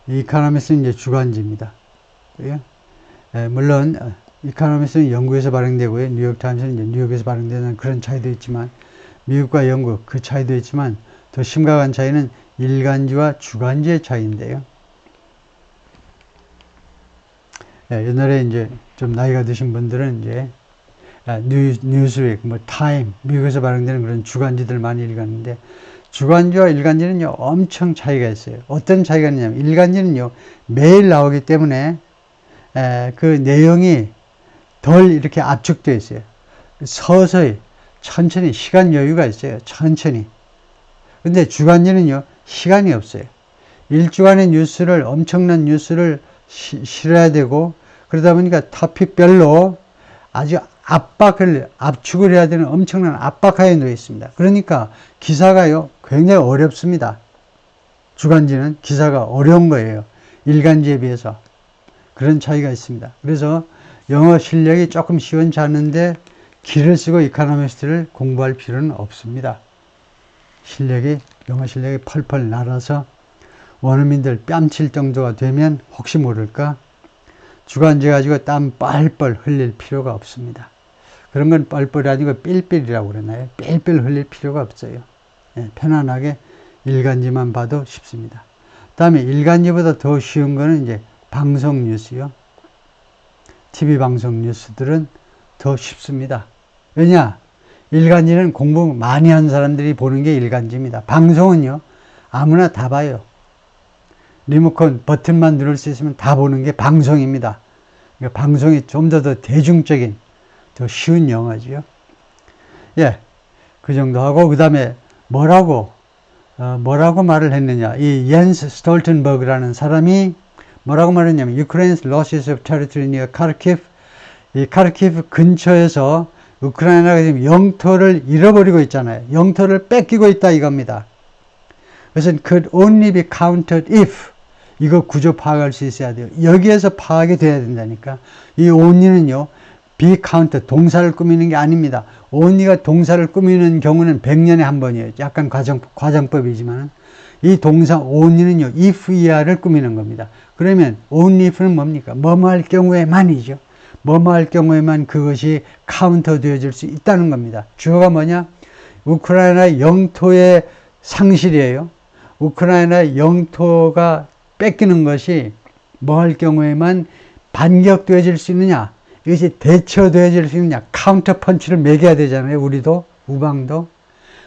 이카노미스트는 이제 주간지입니다. 물론 이카노미스트는 영국에서 발행되고요. 뉴욕타임스는 이제 뉴욕에서 발행되는 그런 차이도 있지만, 미국과 영국 그 차이도 있지만, 더 심각한 차이는 일간지와 주간지의 차이인데요. 옛날에 이제 좀 나이가 드신 분들은 이제 뉴스윅, 타임, 미국에서 발행되는 그런 주간지들 많이 읽었는데, 주간지와 일간지는요 엄청 차이가 있어요. 어떤 차이가 있냐면, 일간지는요 매일 나오기 때문에 그 내용이 덜 이렇게 압축되어 있어요. 서서히, 천천히, 시간 여유가 있어요. 천천히. 근데 주간지는요 시간이 없어요. 일주간의 뉴스를, 엄청난 뉴스를 실어야 되고, 그러다 보니까 토픽별로 아주 압축을 해야 되는 엄청난 압박하에 놓여 있습니다. 그러니까 기사가요 굉장히 어렵습니다. 주간지는 기사가 어려운 거예요. 일간지에 비해서. 그런 차이가 있습니다. 그래서 영어 실력이 조금 시원찮은데 기를 쓰고 이코노미스트를 공부할 필요는 없습니다. 영어 실력이 펄펄 날아서 원어민들 뺨칠 정도가 되면 혹시 모를까 주관제 가지고 땀 뻘뻘 흘릴 필요가 없습니다. 그런 건 뻘뻘이 아니고 삘삘이라고 그러나요? 삘삘 흘릴 필요가 없어요. 편안하게 일간지만 봐도 쉽습니다. 다음에 일간지보다 더 쉬운 거는 이제 방송 뉴스요. TV 방송 뉴스들은 더 쉽습니다. 왜냐? 일간지는 공부 많이 한 사람들이 보는 게 일간지입니다. 방송은요, 아무나 다 봐요. 리모컨 버튼만 누를 수 있으면 다 보는 게 방송입니다. 그러니까 방송이 좀 더 대중적인, 더 쉬운 영어지요. 예, 그 정도 하고, 그 다음에 뭐라고 말을 했느냐. 이 옌스 스톨텐버그라는 사람이 뭐라고 말했냐면, Ukraine's losses of territory near Kharkiv, 이 카르키프 근처에서 우크라이나가 지금 영토를 잃어버리고 있잖아요. 영토를 뺏기고 있다 이겁니다. 그래서 could only be counted if, 이거 구조 파악할 수 있어야 돼요. 여기에서 파악이 돼야 된다니까. 이 only는요, be counted, 동사를 꾸미는 게 아닙니다. only가 동사를 꾸미는 경우는 100년에 한 번이에요. 약간 과장법이지만 이 동사 only는요, if 이하를 꾸미는 겁니다. 그러면 only if는 뭡니까? 뭐뭐 할 경우에만이죠. 뭐뭐 할 경우에만 그것이 카운터 되어질 수 있다는 겁니다. 주어가 뭐냐? 우크라이나 영토의 상실이에요. 우크라이나 영토가 뺏기는 것이 뭐 할 경우에만 반격되어질 수 있느냐? 이것이 대처되어질 수 있느냐? 카운터 펀치를 매겨야 되잖아요. 우리도, 우방도.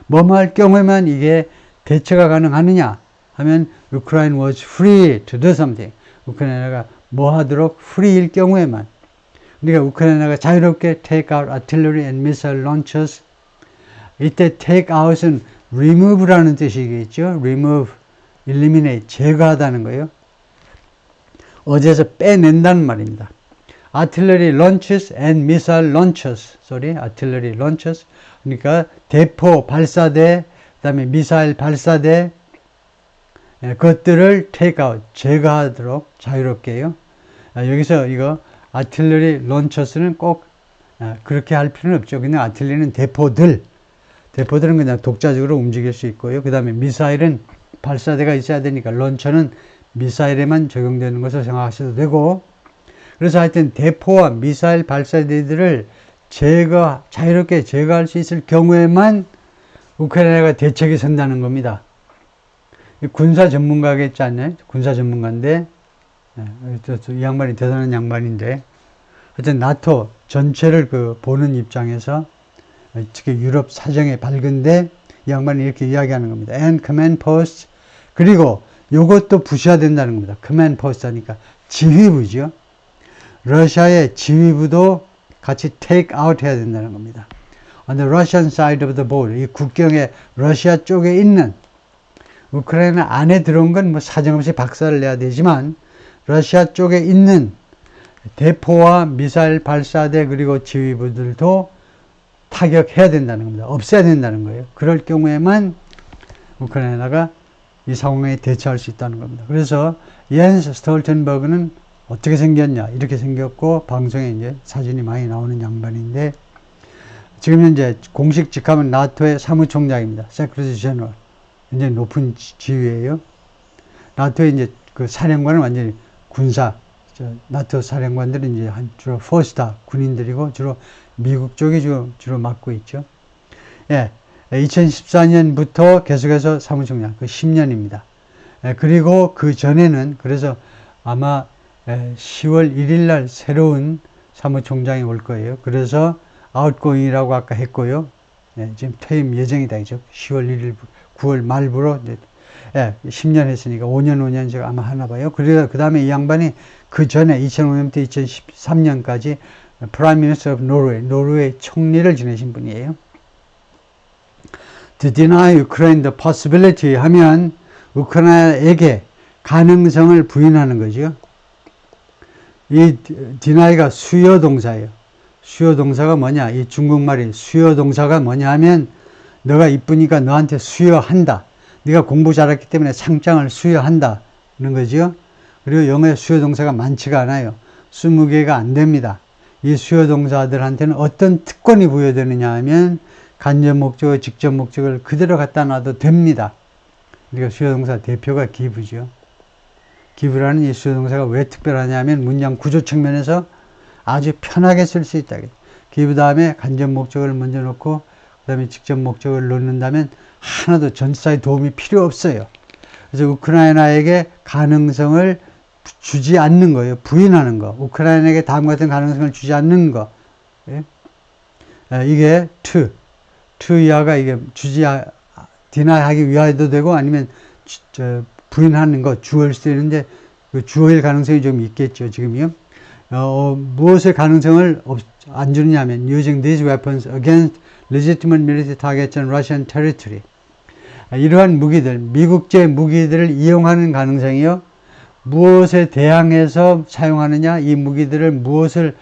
뭐뭐 할 경우에만 이게 대처가 가능하느냐? 하면 Ukraine was free to do something. 우크라이나가 뭐 하도록 free일 경우에만. 그러니까 우크라이나가 자유롭게 take out artillery and missile launchers. 이때 take out은 remove라는 뜻이겠죠. remove, eliminate, 제거하다는 거예요. 어디에서 빼낸다는 말입니다. artillery launchers and missile launchers. artillery launchers. 그러니까 대포 발사대, 그 다음에 미사일 발사대, 그것들을 take out, 제거하도록 자유롭게요. 여기서 이거 아틀러리 런처스는 꼭 그렇게 할 필요는 없죠. 그냥 아틀러리는 대포들은 그냥 독자적으로 움직일 수 있고요. 그 다음에 미사일은 발사대가 있어야 되니까 런처는 미사일에만 적용되는 것을 생각하셔도 되고, 그래서 하여튼 대포와 미사일 발사대들을 자유롭게 제거할 수 있을 경우에만 우크라이나가 대책이 선다는 겁니다. 군사 전문가겠지 않나요? 군사 전문가인데, 이 양반이 대단한 양반인데, 하여튼 나토 전체를 보는 입장에서 특히 유럽 사정에 밝은데 이 양반이 이렇게 이야기하는 겁니다. And command posts, 그리고 요것도 부셔야 된다는 겁니다. command post 하니까 지휘부죠. 러시아의 지휘부도 같이 take out 해야 된다는 겁니다. On the Russian side of the border, 이 국경의 러시아 쪽에 있는, 우크라이나 안에 들어온 건 뭐 사정없이 박살을 내야 되지만 러시아 쪽에 있는 대포와 미사일 발사대 그리고 지휘부들도 타격해야 된다는 겁니다. 없애야 된다는 거예요. 그럴 경우에만 우크라이나가 이 상황에 대처할 수 있다는 겁니다. 그래서 옌스 스톨텐버그는 어떻게 생겼냐? 이렇게 생겼고, 방송에 이제 사진이 많이 나오는 양반인데, 지금 현재 공식 직함은 나토의 사무총장입니다. 세크레터리 제너럴. 굉장히 높은 지위예요. 나토의 이제 그 사령관은 완전히 나토 사령관들은 이제 주로 포스타 군인들이고 주로 미국 쪽이 주로 맡고 있죠. 예, 2014년부터 계속해서 사무총장, 10년입니다. 그리고 그 전에는, 그래서 아마 10월 1일 날 새로운 사무총장이 올 거예요. 그래서 아웃고잉이라고 아까 했고요. 지금 퇴임 예정이다, 이죠. 10월 1일, 9월 말부로 10년 했으니까 5년씩 아마 하나 봐요. 그리고 그 다음에 이 양반이 그 전에 2005년부터 2013년까지 Prime Minister of Norway, 노르웨이 총리를 지내신 분이에요. To deny Ukraine the possibility 하면 우크라이나에게 가능성을 부인하는 거죠. 이 deny가 수요 동사예요. 수요 동사가 뭐냐? 이 중국말이 수요 동사가 뭐냐 하면 너가 이쁘니까 너한테 수여한다. 네가 공부 잘했기 때문에 상장을 수여한다는 거죠. 그리고 영어에 수요 동사가 많지가 않아요. 20개가 안 됩니다. 이 수요 동사들한테는 어떤 특권이 부여되느냐 하면 간접 목적어, 직접 목적을 그대로 갖다 놔도 됩니다. 그러니까 수요 동사 대표가 give죠. give라는 이 수요 동사가 왜 특별하냐면 문장 구조 측면에서 아주 편하게 쓸 수 있다. give 다음에 간접 목적어를 먼저 놓고 그 다음에 직접 목적어를 넣는다면 하나도 전치사의 도움이 필요 없어요. 그래서 우크라이나에게 가능성을 주지 않는 거예요. 부인하는 거. 우크라이나에게 다음 같은 가능성을 주지 않는 거. 예? 이게 to 이하가 이게 deny 위하여도 되고 아니면 부인하는 거 주어일 수도 있는데 그 주어일 가능성이 좀 있겠죠. 지금요. 무엇의 가능성을 안 주느냐면 using these weapons against legitimate military targets in Russian territory. 이러한 무기들, 미국제 무기들을 이용하는 가능성이요. 무엇에 대항해서 사용하느냐, 이 무기들을 무엇을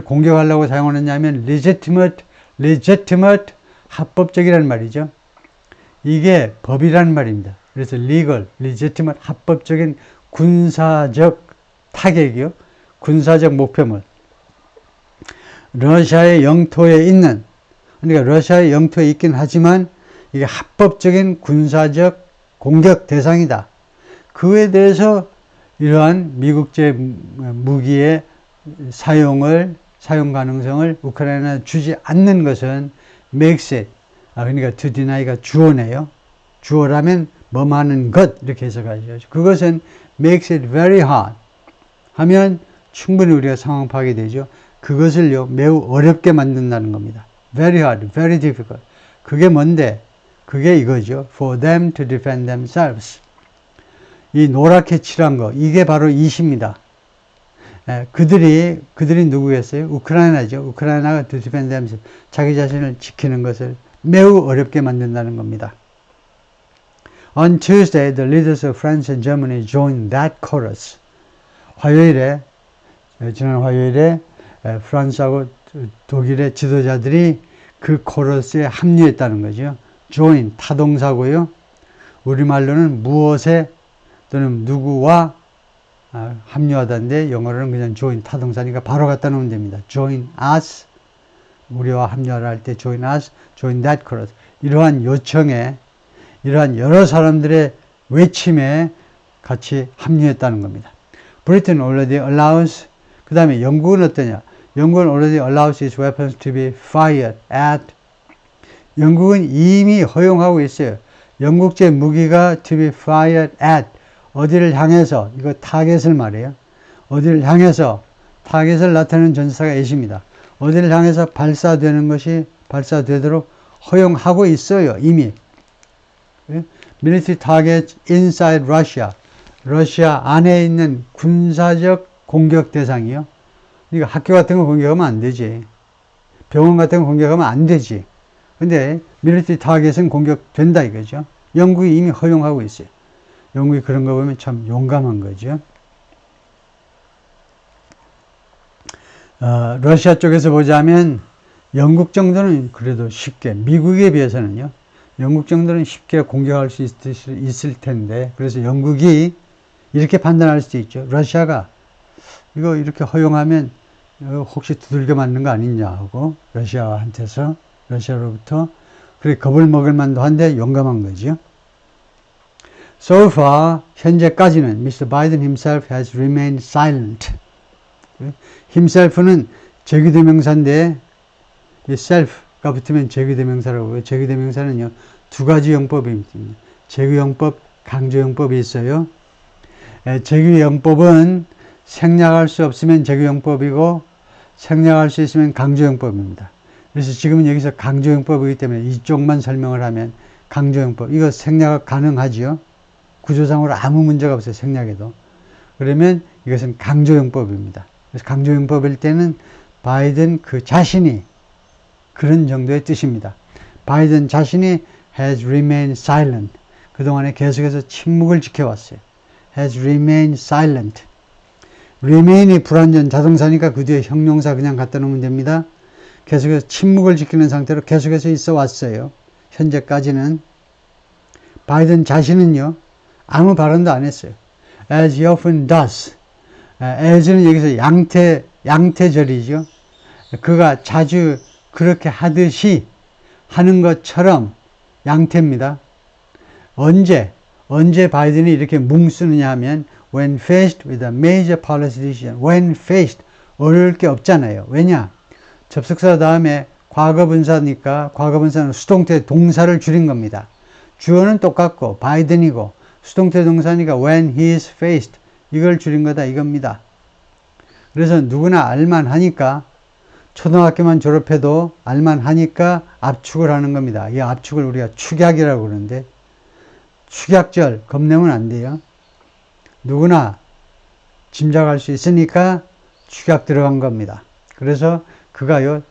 공격하려고 사용하느냐 하면 legitimate, 합법적이라는 말이죠. 이게 법이라는 말입니다. 그래서 legal, legitimate, 합법적인 군사적 타격이요. 군사적 목표물. 러시아의 영토에 있는, 그러니까 러시아의 영토에 있긴 하지만 이게 합법적인 군사적 공격 대상이다. 그에 대해서 이러한 미국제 무기의 사용 가능성을 우크라이나에 주지 않는 것은 makes it, 그러니까 to deny가 주어네요. 주어라면 뭐하는 것 이렇게 해석하죠. 그것은 makes it very hard 하면 충분히 우리가 상황 파악이 되죠. 그것을요 매우 어렵게 만든다는 겁니다. very hard, very difficult. 그게 뭔데? 그게 이거죠. for them to defend themselves. 이 노랗게 칠한 거, 이게 바로 이시입니다. 그들이 누구겠어요? 우크라이나죠. 우크라이나가 to defend themselves. 자기 자신을 지키는 것을 매우 어렵게 만든다는 겁니다. On Tuesday, the leaders of France and Germany joined that chorus. 지난 화요일에 프랑스하고 독일의 지도자들이 그 코러스에 합류했다는 거죠. join, 타동사고요. 우리말로는 무엇에 또는 누구와 합류하다인데 영어로는 그냥 join, 타동사니까 바로 갖다 놓으면 됩니다. join us, 우리와 합류하라 할 때 join us, join that chorus. 이러한 요청에, 이러한 여러 사람들의 외침에 같이 합류했다는 겁니다. Britain already allows, 그 다음에 영국은 어떠냐? 영국은 already allows its weapons to be fired at. 영국은 이미 허용하고 있어요. 영국제 무기가 to be fired at. 어디를 향해서, 이거 타겟을 말해요. 어디를 향해서, 타겟을 나타내는 전치사가 at입니다. 어디를 향해서 발사되는 것이 발사되도록 허용하고 있어요. 이미. Military targets inside Russia. 러시아 안에 있는 군사적 공격 대상이요. 그러니까 학교 같은 거 공격하면 안 되지. 병원 같은 거 공격하면 안 되지. 근데 밀리터리 타겟은 공격된다 이거죠. 영국이 이미 허용하고 있어요. 영국이 그런 거 보면 참 용감한 거죠. 러시아 쪽에서 보자면 영국 정도는 그래도 쉽게, 미국에 비해서는요. 영국 정도는 쉽게 공격할 수 있을 텐데, 그래서 영국이 이렇게 판단할 수도 있죠. 러시아가 이거 이렇게 허용하면 혹시 두들겨 맞는 거 아니냐 하고 러시아로부터 그래 겁을 먹을 만도 한데 용감한 거죠. So far 현재까지는 Mr. Biden himself has remained silent. himself는 제기대명사인데 이 self가 붙으면 제기대명사라고 해요. 제기대명사는요 두 가지 용법입니다. 제기용법, 강조용법이 있어요. 제기용법은 생략할 수 없으면 제기용법이고 생략할 수 있으면 강조용법입니다. 그래서 지금은 여기서 강조용법이기 때문에 이쪽만 설명을 하면 강조용법, 이거 생략 가능하죠. 구조상으로 아무 문제가 없어요. 생략해도. 그러면 이것은 강조용법입니다. 그래서 강조용법일 때는 바이든 그 자신이 그런 정도의 뜻입니다. 바이든 자신이 has remained silent. 그동안에 계속해서 침묵을 지켜왔어요. has remained silent. remain이 불완전 자동사니까 그 뒤에 형용사 그냥 갖다 놓으면 됩니다. 계속해서 침묵을 지키는 상태로 계속해서 있어 왔어요. 현재까지는. 바이든 자신은요, 아무 발언도 안 했어요. as he often does. as는 여기서 양태 양태절이죠. 그가 자주 그렇게 하듯이 하는 것처럼 양태입니다. 언제 바이든이 이렇게 뭉쓰느냐 하면 when faced with a major policy decision. when faced 어려울 게 없잖아요. 왜냐? 접속사 다음에 과거분사니까 과거분사는 수동태 동사를 줄인 겁니다. 주어는 똑같고 바이든이고 수동태 동사니까 when he is faced 이걸 줄인 거다 이겁니다. 그래서 누구나 알만하니까 초등학교만 졸업해도 알만하니까 압축을 하는 겁니다. 이 압축을 우리가 축약이라고 그러는데 축약절 겁내면 안 돼요. 누구나 짐작할 수 있으니까 축약 들어간 겁니다. 그래서 그가요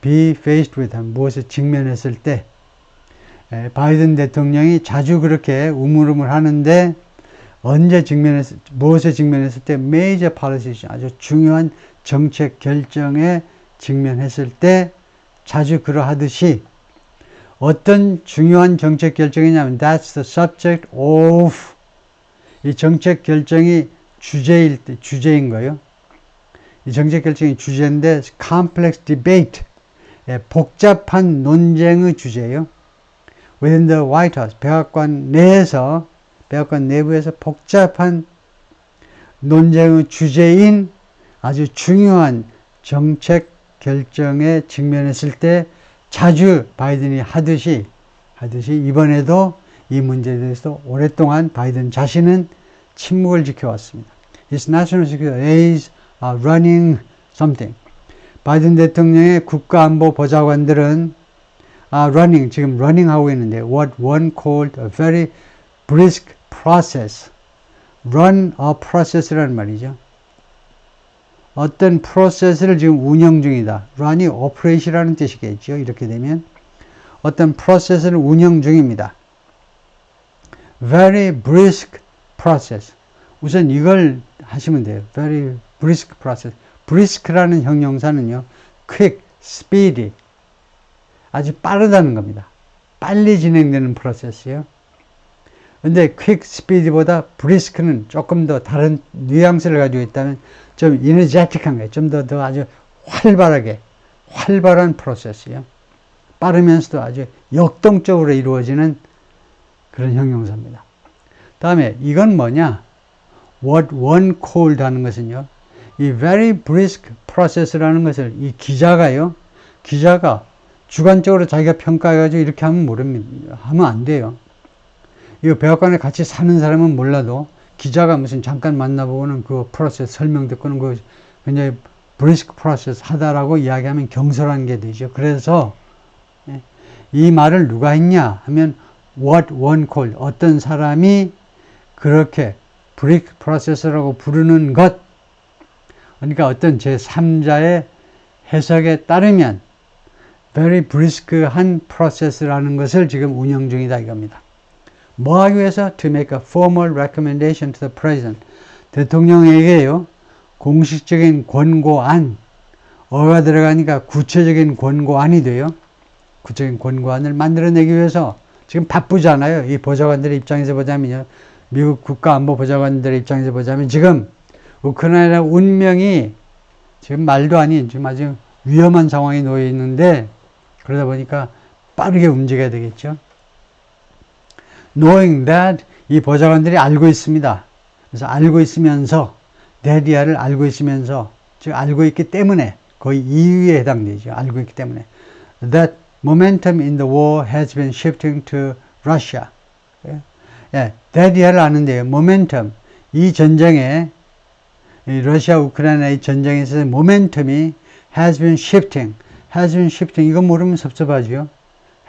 be faced with 무엇에 직면했을 때 바이든 대통령이 자주 그렇게 우물우물 하는데 무엇에 직면했을 때 major policy 아주 중요한 정책 결정에 직면했을 때 자주 그러하듯이 어떤 중요한 정책 결정이냐면 that's the subject of 이 정책 결정이 주제인 거예요. 이 정책 결정이 주제인데 complex debate 복잡한 논쟁의 주제예요. within the White House 백악관 내부에서 복잡한 논쟁의 주제인 아주 중요한 정책 결정에 직면했을 때 자주 바이든이 하듯이 이번에도 이 문제에 대해서 오랫동안 바이든 자신은 침묵을 지켜왔습니다. His national security aides are running something. 바이든 대통령의 국가안보 보좌관들은 지금 running 하고 있는데 what one called a very brisk process. run a process라는 말이죠. 어떤 프로세스를 지금 운영 중이다. run이 operate이라는 뜻이겠죠. 이렇게 되면 어떤 프로세스를 운영 중입니다. very brisk process. 우선 이걸 하시면 돼요. very brisk process. brisk라는 형용사는요. quick, speedy. 아주 빠르다는 겁니다. 빨리 진행되는 프로세스요. 근데 quick, speedy보다 brisk는 조금 더 다른 뉘앙스를 가지고 있다면 좀 energetic한 거예요. 좀 더 아주 활발한 프로세스요. 빠르면서도 아주 역동적으로 이루어지는 그런 형용사입니다. 다음에 이건 뭐냐? what one called 하는 것은요. 이 very brisk process라는 것을 이 기자가 주관적으로 자기가 평가해가지고 이렇게 하면 안 돼요. 이거 백악관에 같이 사는 사람은 몰라도 기자가 무슨 잠깐 만나보고는 그 프로세스 설명 듣고는 그 굉장히 브리스크 프로세스 하다라고 이야기하면 경솔한 게 되죠. 그래서 이 말을 누가 했냐 하면 what one called 어떤 사람이 그렇게 브리스크 프로세스라고 부르는 것 그러니까 어떤 제3자의 해석에 따르면 very brisk한 프로세스라는 것을 지금 운영 중이다 이겁니다. 뭐 하기 위해서? To make a formal recommendation to the president. 대통령에게요. 공식적인 권고안. 어가 들어가니까 구체적인 권고안이 돼요. 구체적인 권고안을 만들어내기 위해서 지금 바쁘잖아요. 이 보좌관들의 입장에서 보자면요. 미국 국가안보보좌관들의 입장에서 보자면 지금 우크라이나 운명이 지금 말도 아닌 지금 아주 위험한 상황에 놓여 있는데 그러다 보니까 빠르게 움직여야 되겠죠. Knowing that 이 보좌관들이 알고 있습니다. 그래서 알고 있으면서 대리아를 알고 있으면서 즉 알고 있기 때문에 거의 이유에 해당되죠. 알고 있기 때문에 that momentum in the war has been shifting to Russia. 대리아를 아는데요. momentum 이 전쟁에 이 러시아 우크라이나의 전쟁에 있어서 모멘텀이 has been shifting 이거 모르면 섭섭하죠.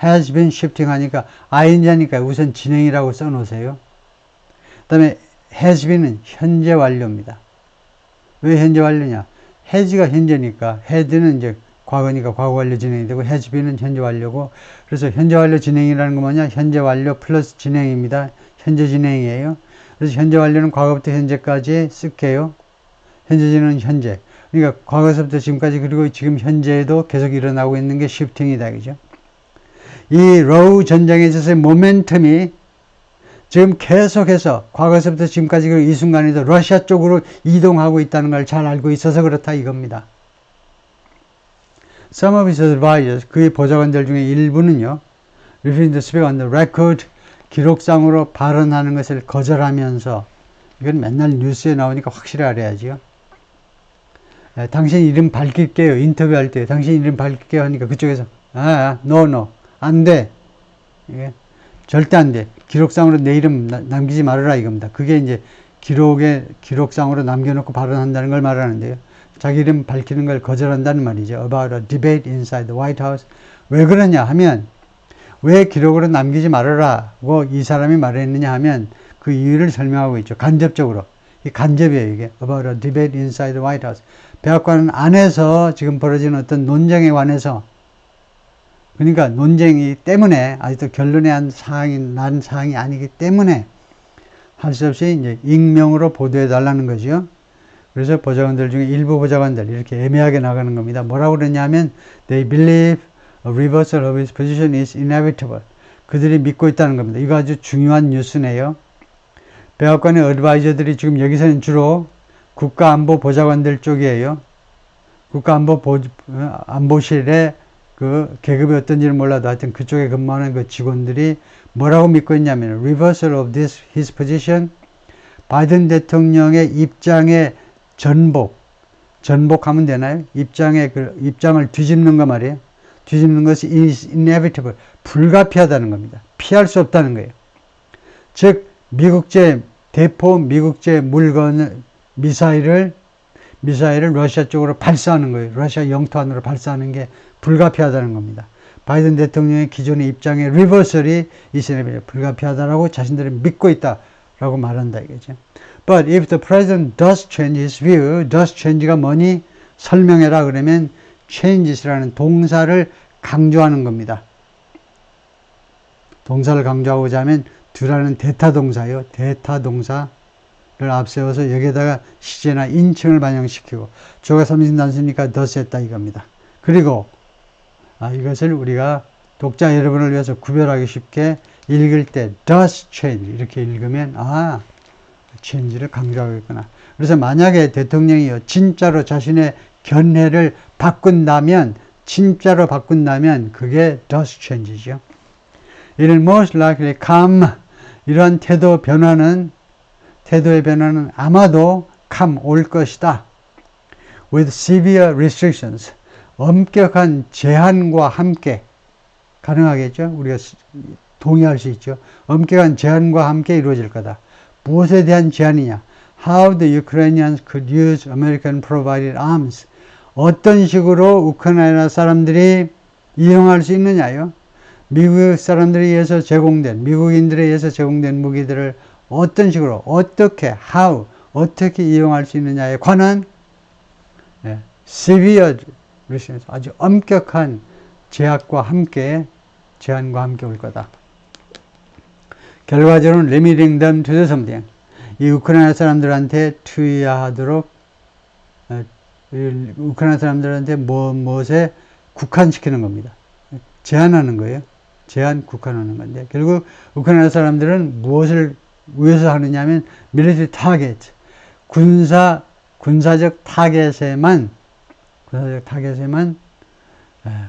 has been shifting 하니까 ing하니까 우선 진행이라고 써놓으세요. 그 다음에 has been은 현재 완료입니다. 왜 현재 완료냐? has가 현재니까 had는 이제 과거니까 과거 완료 진행이 되고 has been은 현재 완료고 그래서 현재 완료 진행이라는 건 뭐냐? 현재 완료 플러스 진행입니다. 현재 진행이에요. 그래서 현재 완료는 과거부터 현재까지 쓸게요. 현재 진행은 현재. 그러니까 과거서부터 지금까지 그리고 지금 현재에도 계속 일어나고 있는 게 shifting이다. 그죠? 이 러우 전쟁에 있어서의 모멘텀이 지금 계속해서 과거서부터 지금까지 이 순간에도 러시아 쪽으로 이동하고 있다는 걸 잘 알고 있어서 그렇다 이겁니다. Some of his advisors, 그의 보좌관들 중에 일부는요, refusing to speak on the record, 기록상으로 발언하는 것을 거절하면서, 이건 맨날 뉴스에 나오니까 확실히 알아야지요. 당신 이름 밝힐게요. 인터뷰할 때 당신 이름 밝힐게요 하니까 그쪽에서 no, 안 돼. 예, 절대 안 돼. 기록상으로 내 이름 남기지 말아라 이겁니다. 그게 이제 기록상으로 남겨놓고 발언한다는 걸 말하는데요. 자기 이름 밝히는 걸 거절한다는 말이죠. About a debate inside the White House. 왜 그러냐 하면, 왜 기록으로 남기지 말아라고 이 사람이 말했느냐 하면 그 이유를 설명하고 있죠. 간접적으로. 이 간접이에요, 이게. About a debate inside the White House. 백악관 안에서 지금 벌어지는 어떤 논쟁에 관해서, 그러니까 논쟁이 때문에 아직도 결론에 난 사항이 아니기 때문에 할 수 없이 이제 익명으로 보도해 달라는 거죠. 그래서 보좌관들 중에 일부 보좌관들 이렇게 애매하게 나가는 겁니다. 뭐라고 그러냐면 they believe a reversal of his position is inevitable. 그들이 믿고 있다는 겁니다. 이거 아주 중요한 뉴스네요. 백악관의 어드바이저들이 지금 여기서는 주로 국가안보보좌관들 쪽이에요. 국가안보실에 그 계급이 어떤지는 몰라도 하여튼 그쪽에 근무하는 그 직원들이 뭐라고 믿고 있냐면 reversal of his position, 바이든 대통령의 입장의 전복하면 되나요? 입장을 뒤집는 거 말이에요. 뒤집는 것이 is inevitable, 불가피하다는 겁니다. 피할 수 없다는 거예요. 즉 대포 미국제 미사일을 러시아 쪽으로 발사하는 거예요. 러시아 영토 안으로 발사하는 게 불가피하다는 겁니다. 바이든 대통령의 기존의 입장의 리버설이 이스라엘에 불가피하다라고 자신들은 믿고 있다라고 말한다 이거죠. But if the president does change his view, does change가 뭐니? 설명해라 그러면 changes라는 동사를 강조하는 겁니다. 동사를 강조하고자 하면 do라는 대타동사예요. 대타동사를 앞세워서 여기에다가 시제나 인칭을 반영시키고 주어가 삼진단수니까 does 했다 이겁니다. 그리고 이것을 우리가 독자 여러분을 위해서 구별하기 쉽게 읽을 때 does change 이렇게 읽으면 change를 강조하고 있구나. 그래서 만약에 대통령이요 진짜로 자신의 견해를 진짜로 바꾼다면 그게 does change죠. It will most likely come, 이러한 태도의 변화는 아마도 올 것이다. With severe restrictions, 엄격한 제한과 함께 가능하겠죠. 우리가 동의할 수 있죠. 엄격한 제한과 함께 이루어질 거다. 무엇에 대한 제한이냐? How the Ukrainians could use American provided arms. 어떤 식으로 우크라이나 사람들이 이용할 수 있느냐요? 미국인들에 의해서 제공된 무기들을 어떤 식으로, 어떻게 이용할 수 있느냐에 관한 severe restrictions, 아주 엄격한 제한과 함께 올 거다. 결과적으로는 limiting them to something. 이 우크라이나 사람들한테 우크라이나 사람들한테 무엇에 국한시키는 겁니다. 제한하는 거예요. 국한하는 건데 결국 우크라이나 사람들은 무엇을 위해서 하느냐 하면 military target, 군사적 타겟에만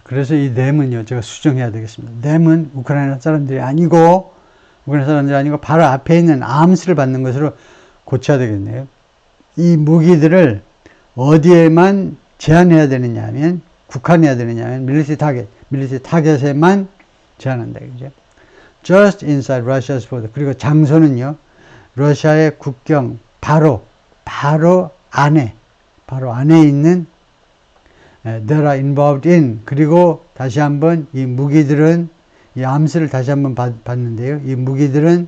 그래서 이 them은요 제가 수정해야 되겠습니다. them은 우크라이나 사람들이 아니고 바로 앞에 있는 arms를 받는 것으로 고쳐야 되겠네요. 이 무기들을 어디에만 제한해야 되느냐 하면 국한해야 되느냐 하면 military 타겟에만 제한한다 그죠? Just inside Russia's border. 그리고 장소는요 러시아의 국경 바로 안에 있는 that are involved in. 그리고 다시 한번 이 무기들은 이 암스를 다시 한번 봤는데요. 이 무기들은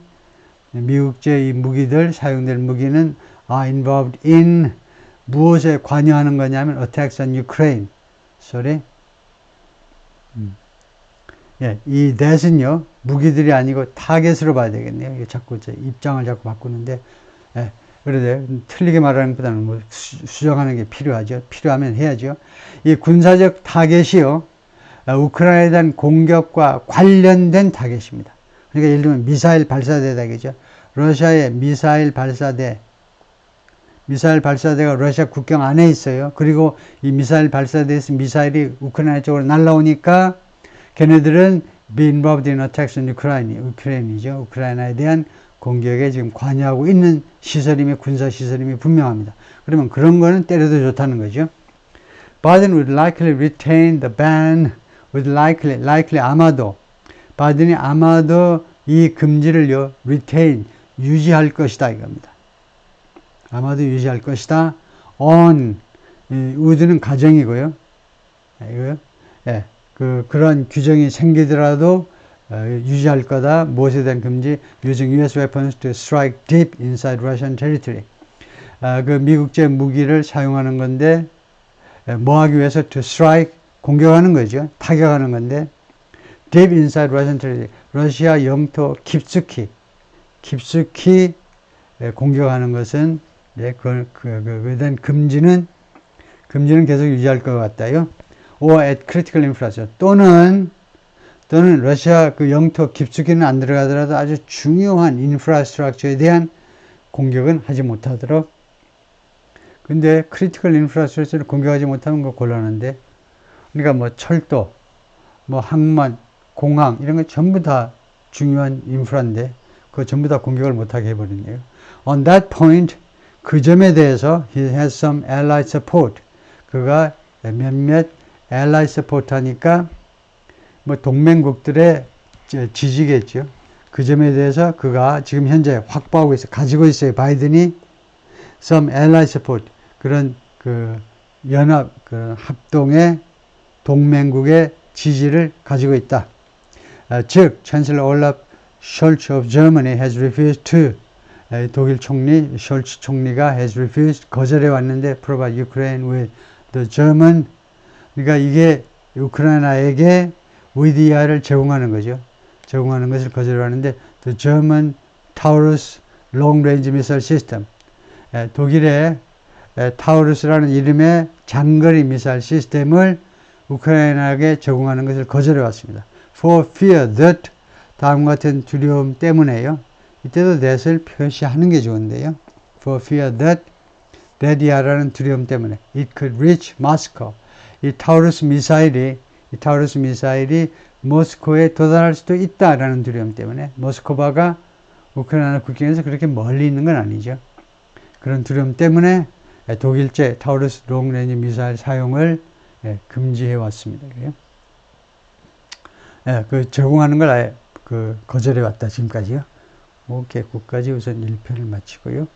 미국제 이 무기들 사용될 무기는 are involved in 무엇에 관여하는 거냐면 attacks on Ukraine. 이 that은요 무기들이 아니고 타겟으로 봐야 되겠네요. 이게 자꾸 입장을 바꾸는데 그래도 틀리게 말하는 것보다는 수정하는 게 필요하죠. 필요하면 해야죠. 이 군사적 타겟이요 우크라이나에 대한 공격과 관련된 타겟입니다. 그러니까 예를 들면 미사일 발사대다 그죠. 러시아의 미사일 발사대가 러시아 국경 안에 있어요. 그리고 이 미사일 발사대에서 미사일이 우크라이나 쪽으로 날라오니까 걔네들은 be involved in attacks on Ukraine, 우크라이나죠. 우크라이나에 대한 공격에 지금 관여하고 있는 시설임이, 군사 시설임이 분명합니다. 그러면 그런 거는 때려도 좋다는 거죠. Biden would likely retain the ban, would likely 아마도, 바이든이 아마도 이 금지를요, retain, 유지할 것이다 이겁니다. 아마도 유지할 것이다. on, would는 가정이고요. 이거요. 예, 그런 규정이 생기더라도 유지할 거다. 무엇에 대한 금지? Using US weapons to strike deep inside Russian territory. 그 미국제 무기를 사용하는 건데 뭐 하기 위해서 to strike, 공격하는 거죠. 타격하는 건데 deep inside Russian territory. 러시아 영토 깊숙이 공격하는 것은 그에 대한 금지는 계속 유지할 것 같다요. or at critical infrastructure. 또는 러시아 그 영토 깊숙이는 안 들어가더라도 아주 중요한 인프라스트럭처에 대한 공격은 하지 못하도록. 근데 크리티컬 인프라스트럭처를 공격하지 못하면 그거 곤란한데. 그러니까 뭐 철도, 뭐 항만, 공항 이런 거 전부 다 중요한 인프라인데 그거 전부 다 공격을 못하게 해버리네요. On that point, 그 점에 대해서 he has some allied support. 그가 몇몇 allied support 하니까 뭐 동맹국들의 지지겠죠. 그 점에 대해서 그가 지금 현재 확보하고 있어요. 가지고 있어요. 바이든이 some allied support. 그런 연합, 합동의 동맹국의 지지를 가지고 있다. 즉, Chancellor Olaf Scholz of Germany has refused to, 독일 총리 숄츠 총리가 has refused, 거절해 왔는데 provide Ukraine with the German, 그러니까 이게 우크라이나에게 VDR을 제공하는 거죠. 제공하는 것을 거절해 왔는데 the German Taurus Long Range Missile System, 독일의 타우루스라는 이름의 장거리 미사일 시스템을 우크라이나에게 제공하는 것을 거절해 왔습니다. For fear that, 다음과 같은 두려움 때문에요. 이때도 that을 표시하는 게 좋은데요. For fear that, that이야라는 두려움 때문에 it could reach Moscow. 이 타우루스 미사일이 모스크바에 도달할 수도 있다라는 두려움 때문에, 모스크바가 우크라이나 국경에서 그렇게 멀리 있는 건 아니죠. 그런 두려움 때문에 독일제 타우루스 롱레인지 미사일 사용을 금지해 왔습니다. 그 제공하는 걸 아예 거절해 왔다 지금까지요. 오케이, 끝까지 우선 1편을 마치고요.